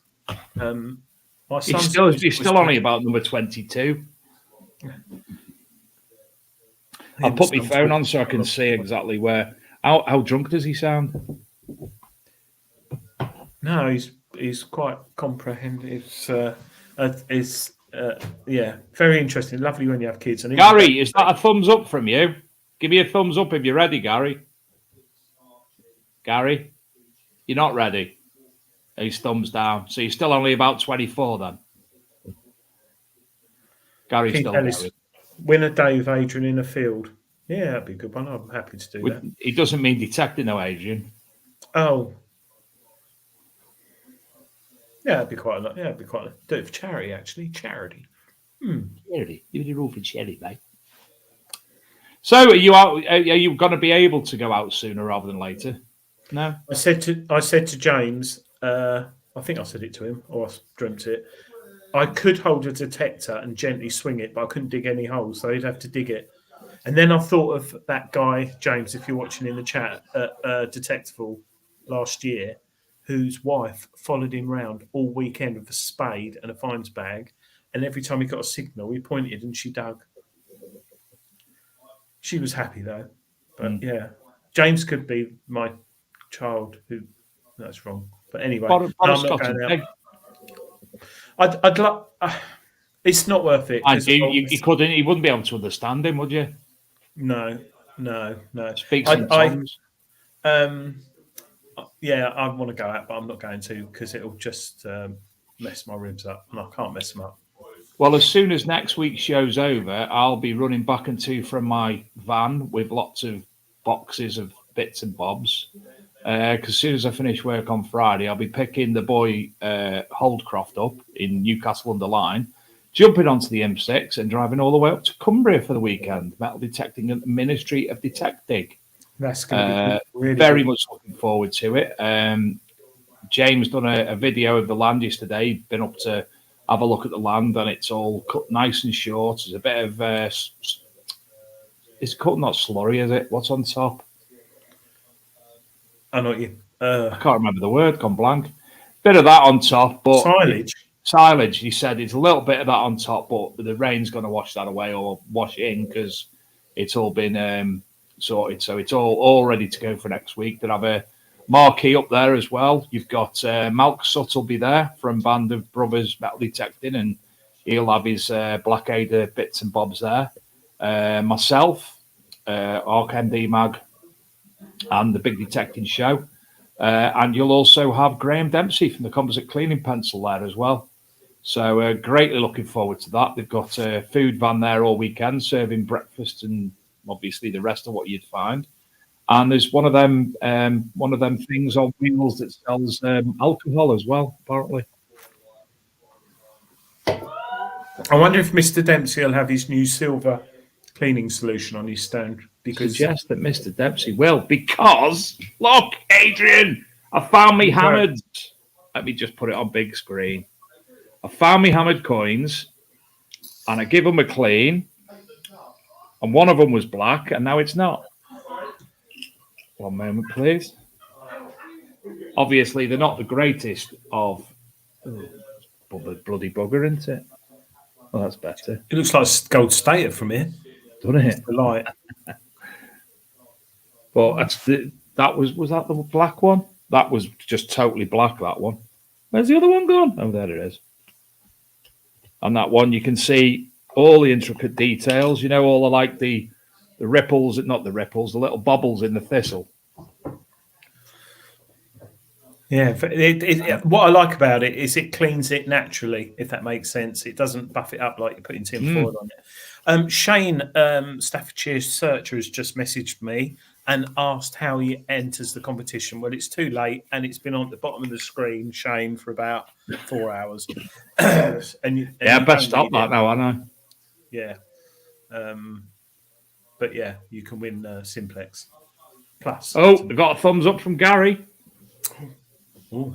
My He's still only about number 22. I'll put my phone on so I can see exactly where. How drunk does he sound? No, he's quite comprehensive. Yeah, very interesting. Lovely when you have kids. And Gary, is that a thumbs up from you? Give me a thumbs up if you're ready, Gary. Gary, you're not ready. He's thumbs down. So you're still only about 24 then. Gary's still going. Win a day with Adrian in a field. Yeah, that'd be a good one. I'm happy to do that. He doesn't mean detecting, no, Adrian. Oh. Yeah, that'd be quite a lot. Yeah, it'd be quite a lot. Do it for charity, actually. Charity. Charity. You do it all for charity, mate. So are you out? Are you going to be able to go out sooner rather than later? No. I said to James, I think I said it to him, or I dreamt it. I could hold a detector and gently swing it, but I couldn't dig any holes, so he'd have to dig it. And then I thought of that guy, James, if you're watching in the chat, at Detectival last year, whose wife followed him round all weekend with a spade and a finds bag, and every time he got a signal, he pointed and she dug. She was happy though, but yeah, James could be my child. Who? That's wrong. But anyway, I'm not going out. I'd like. It's not worth it. You couldn't. You wouldn't be able to understand him, would you? No. Speak some tongues. Yeah, I want to go out, but I'm not going to because it'll just mess my ribs up, and I can't mess them up. Well, as soon as next week's show's over, I'll be running back and to from my van with lots of boxes of bits and bobs. Because as soon as I finish work on Friday, I'll be picking the boy Holdcroft up in Newcastle under Lyne, jumping onto the M6 and driving all the way up to Cumbria for the weekend, metal detecting at the Ministry of Detecting. That's going to be really very much looking forward to it. James done a video of the land yesterday. Been up to have a look at the land, and it's all cut nice and short. There's a bit of it's cut not slurry, is it? What's on top? I know you. I can't remember the word. Gone blank. Bit of that on top, but silage. He said it's a little bit of that on top, but the rain's going to wash that away or wash it in because it's all been sorted. So it's all ready to go for next week. They'll have a marquee up there as well. You've got Malk Sutt will be there from Band of Brothers Metal Detecting, and he'll have his Blackadder bits and bobs there. Myself, Arc MD Mag, and the Big Detecting Show. And you'll also have Graham Dempsey from the Composite Cleaning Pencil there as well. So greatly looking forward to that. They've got a food van there all weekend, serving breakfast and obviously the rest of what you'd find. And there's one of them things on wheels that sells alcohol as well, apparently. I wonder if Mr. Dempsey will have his new silver cleaning solution on his stand. Because suggest that Mr. Dempsey will, because look, Adrian, I found me hammered. Let me just put it on big screen. I found me hammered coins, and I give them a clean, and one of them was black, and now it's not. One moment, please. Obviously, they're not the greatest of bloody bugger, isn't it? Well, that's better. It looks like gold stater from here, doesn't it? The light. But was that the black one? That was just totally black, that one. Where's the other one gone? Oh, there it is. On that one, you can see all the intricate details. You know, all the ripples, not the ripples, the little bubbles in the thistle. Yeah, what I like about it is it cleans it naturally, if that makes sense. It doesn't buff it up like you're putting tin foil on it. Shane, Staffordshire Searcher, has just messaged me and asked how he enters the competition. Well, it's too late, and it's been on the bottom of the screen, Shane, for about 4 hours. Best stop that now, I know. Yeah. But yeah, you can win Simplex Plus. Oh, we got a thumbs up from Gary. Yeah,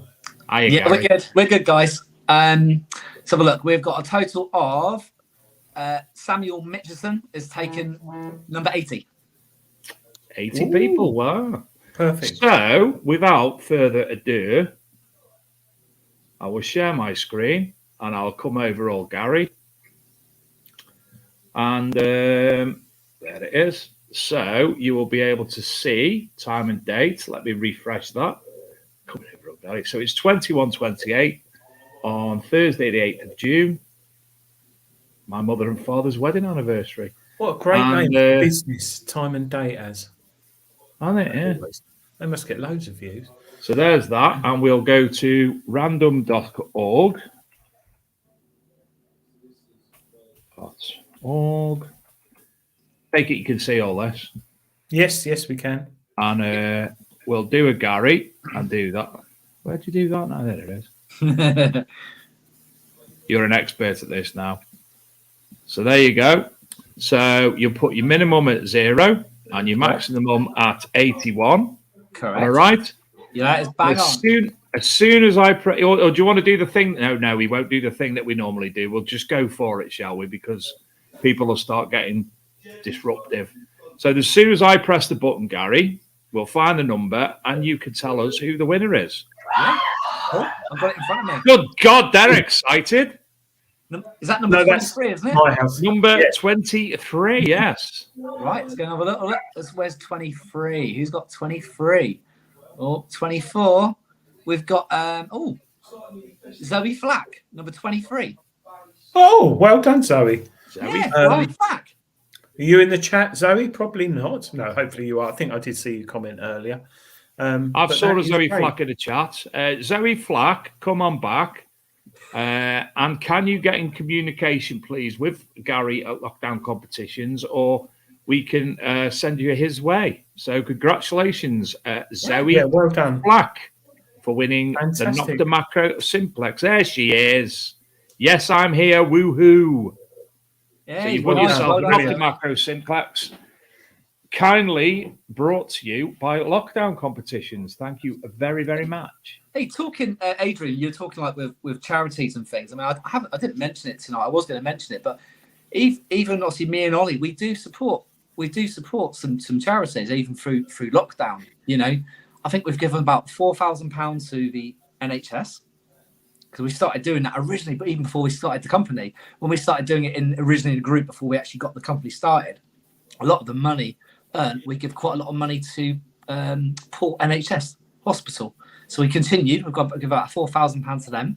Gary. We're good. We're good, guys. Let's have a look. We've got a total of Samuel Mitchison is taken number 80. 80 people, wow. Perfect. So, without further ado, I will share my screen and I'll come over all Gary. And there it is. So, you will be able to see time and date. Let me refresh that. Come over all Gary. So, it's 21/28 on Thursday, the 8th of June. My mother and father's wedding anniversary. What a great name for business, time and date as. Aren't it? Yeah. They must get loads of views. So there's that, and we'll go to random.org. Take it you can see all this. Yes, we can. And we'll do a Gary and do that. Where'd you do that now? There it is. You're an expert at this now. So there you go. So you'll put your minimum at 0 and your maximum at 81. Correct. All right? Yeah, it's bang on. As soon as I press, or do you want to do the thing? No, we won't do the thing that we normally do. We'll just go for it, shall we? Because people will start getting disruptive. So as soon as I press the button, Gary, we'll find the number and you can tell us who the winner is. Yeah. Oh, I've got it in front of me. Good God, they're excited. Is that number 23, isn't it? My house. Number 23, yes. Right, let's go and have a little look. Where's 23? Who's got 23? Oh, 24. We've got, Zoe Flack, number 23. Oh, well done, Zoe. Yeah, Zoe Flack. Are you in the chat, Zoe? Probably not. No, hopefully you are. I think I did see you comment earlier. I've saw Zoe Flack in the chat. Zoe Flack, come on back. And can you get in communication, please, with Gary at Lockdown Competitions, or we can send you his way. So congratulations, Zoe well done. Flack, for winning Fantastic. the Nocta Macro Simplex. There she is. Yes, I'm here. Woohoo. Yeah, So you've won yourself the Nocta Macro Simplex. Kindly brought to you by Lockdown Competitions. Thank you very, very much. Hey, talking, Adrian, you're talking like with charities and things. I mean, I didn't mention it tonight. I was going to mention it, but even obviously me and Ollie, we do support some charities, even through lockdown. You know, I think we've given about £4,000 to the NHS because we started doing that originally, but even before we started the company, when we started doing it originally in a group before we actually got the company started, a lot of the money earned, we give quite a lot of money to Port NHS Hospital. So we continued. We've got to give about £4,000 to them,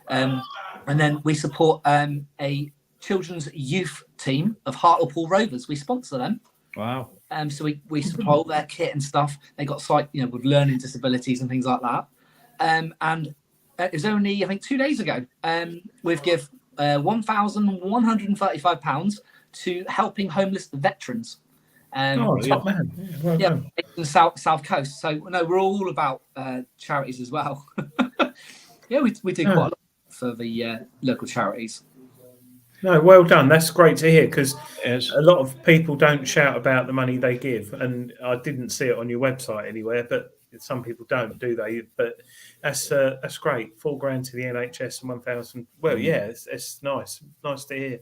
and then we support a children's youth team of Hartlepool Rovers. We sponsor them. Wow. So we supply all their kit and stuff. They got with learning disabilities and things like that. And it was only, I think, 2 days ago. We've give £1,135 to helping homeless veterans. Top man. Yeah, well done. The South Coast. So no, we're all about charities as well. Yeah, we do quite a lot for the local charities. No, well done. That's great to hear, because a lot of people don't shout about the money they give, and I didn't see it on your website anywhere, but some people don't, do they? But that's great. £4,000 to the NHS and 1,000. Well, yeah, it's nice to hear.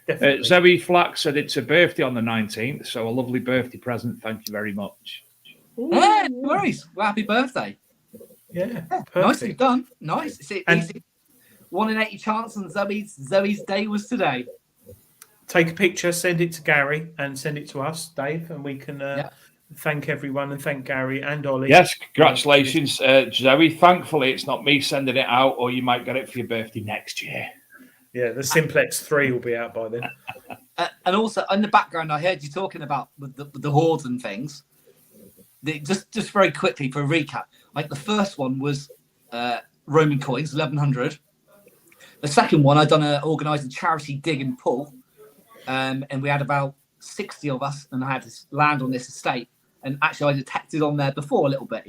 Definitely. Zoe Flack said it's her birthday on the 19th, so a lovely birthday present. Thank you very much. Yeah, no worries. Well, happy birthday. Yeah, nicely done. Nice. It's easy. 1 in 80 chance, and Zoe's day was today. Take a picture, send it to Gary, and send it to us, Dave, and we can thank everyone and thank Gary and Ollie. Yes, congratulations, Zoe. Thankfully, it's not me sending it out, or you might get it for your birthday next year. Yeah, the Simplex 3 will be out by then. And also, in the background, I heard you talking about the hoards and things. Just very quickly for a recap, like the first one was Roman coins, 1,100. The second one, I organised a charity dig and pull, and we had about 60 of us, and I had to land on this estate. And actually, I detected on there before a little bit,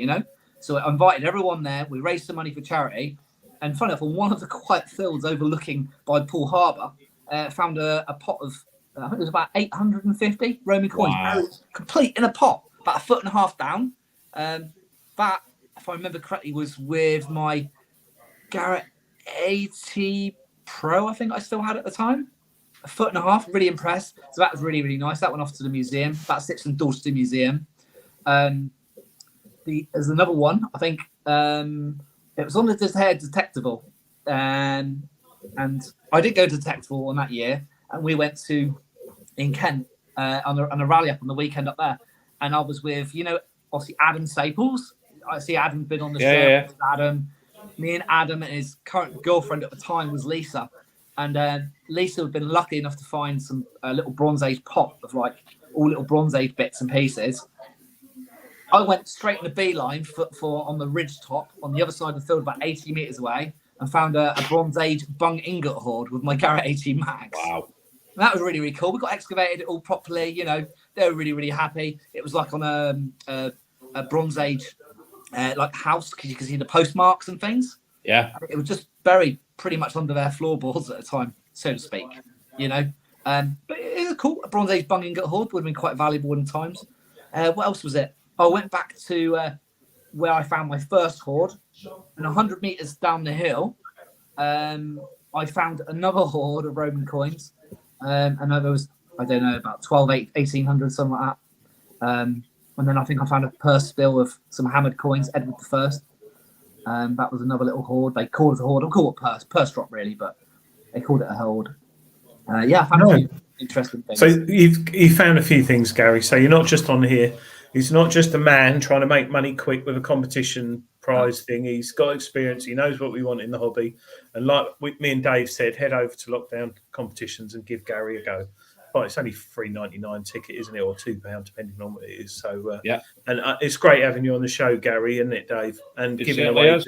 So I invited everyone there. We raised some money for charity, and funny enough, on one of the quiet fields overlooking by Poole Harbour, found a pot of I think it was about 850 Roman coins, complete in a pot, about 1.5 foot down. That, if I remember correctly, was with my Garrett 80 Pro, I think I still had at the time. 1.5 foot, really impressed. So that was really, really nice. That went off to the museum. That sits in Dorchester Museum. There's another one, I think it was on the Detectival. And I did go to Detectival on that year, and we went to, in Kent, on a rally up on the weekend up there. And I was with, obviously Adam Staples. I see Adam been on the show. Yeah. Adam. Me and Adam and his current girlfriend at the time was Lisa. And Lisa had been lucky enough to find some little Bronze Age pot of like all little Bronze Age bits and pieces. I went straight in the beeline for on the ridge top on the other side of the field, about 80 metres away, and found a Bronze Age bung ingot hoard with my Garrett 80 Max. Wow. And that was really, really cool. We got excavated it all properly. They were really, really happy. It was like on a Bronze Age like house, because you can see the postmarks and things. Yeah. It was just buried pretty much under their floorboards at the time, so to speak. But it was cool. A Bronze Age bung ingot hoard would have been quite valuable in times. What else was it? I went back to where I found my first hoard, and 100 metres down the hill, I found another hoard of Roman coins. And there was, I don't know, about 1800, something like that. And then I think I found a purse bill of some hammered coins, Edward I. That was another little hoard. They called it a hoard. I'll call it purse drop, really, but they called it a hoard. I found a few interesting things. So you found a few things, Gary. So you're not just on here. He's not just a man trying to make money quick with a competition prize thing. He's got experience. He knows what we want in the hobby. And like me and Dave said, head over to Lockdown Competitions and give Gary a go. But it's only $3.99 ticket, isn't it, or £2, depending on what it is. So and it's great having you on the show, Gary, isn't it, Dave? And giving away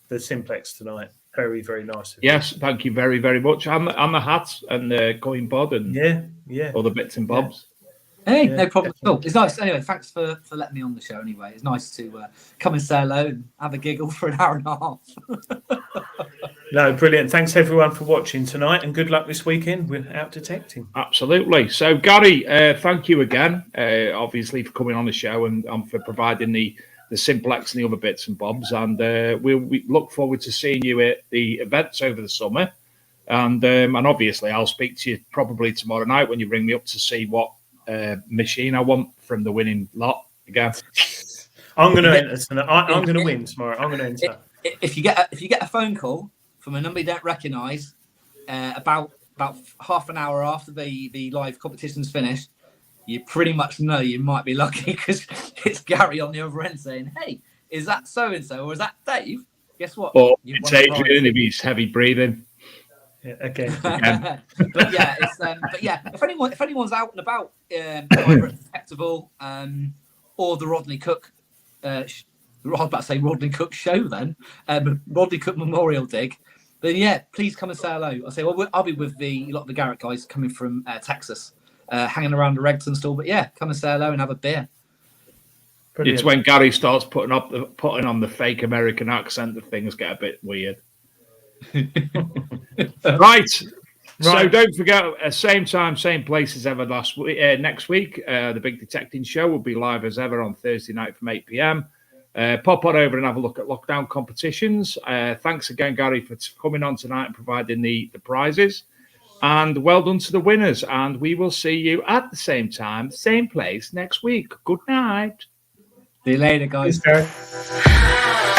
the Simplex tonight. Very, very nice. Yes, thank you very, very much. And the hats and the coin bod and all the bits and bobs. Hey, no problem at all. It's nice. Anyway, thanks for letting me on the show anyway. It's nice to come and say hello and have a giggle for an hour and a half. No, brilliant. Thanks, everyone, for watching tonight, and good luck this weekend with Out Detecting. Absolutely. So, Gary, thank you again, obviously, for coming on the show and for providing the Simplex and the other bits and bobs. And we look forward to seeing you at the events over the summer. And obviously, I'll speak to you probably tomorrow night when you ring me up to see what machine I want from the winning lot again. I'm going to enter tonight. I'm going to win tomorrow. I'm going to enter. If you get a phone call from a number you don't recognise, about half an hour after the live competition's finished, you pretty much know you might be lucky, because it's Gary on the other end saying, "Hey, is that so and so, or is that Dave?" Guess what? Or it's Adrian if he's heavy breathing. Yeah, okay. but if anyone's out and about, either at Detectival or the Rodney Cook was about to say Rodney Cook show then, Rodney Cook Memorial Dig. Then yeah, please come and say hello. I say, well, I'll be with a lot of the Garrett guys coming from Texas, hanging around the Regton store. But yeah, come and say hello and have a beer. Brilliant. It's when Gary starts putting on the fake American accent that things get a bit weird. Right. So don't forget, same time, same place as ever next week. The Big Detecting Show will be live as ever on Thursday night from 8 p.m. Pop on over and have a look at lockdown competitions. Thanks again, Gary, for coming on tonight and providing the prizes. And well done to the winners. And we will see you at the same time, same place next week. Good night. See you later, guys. Thanks, Gary.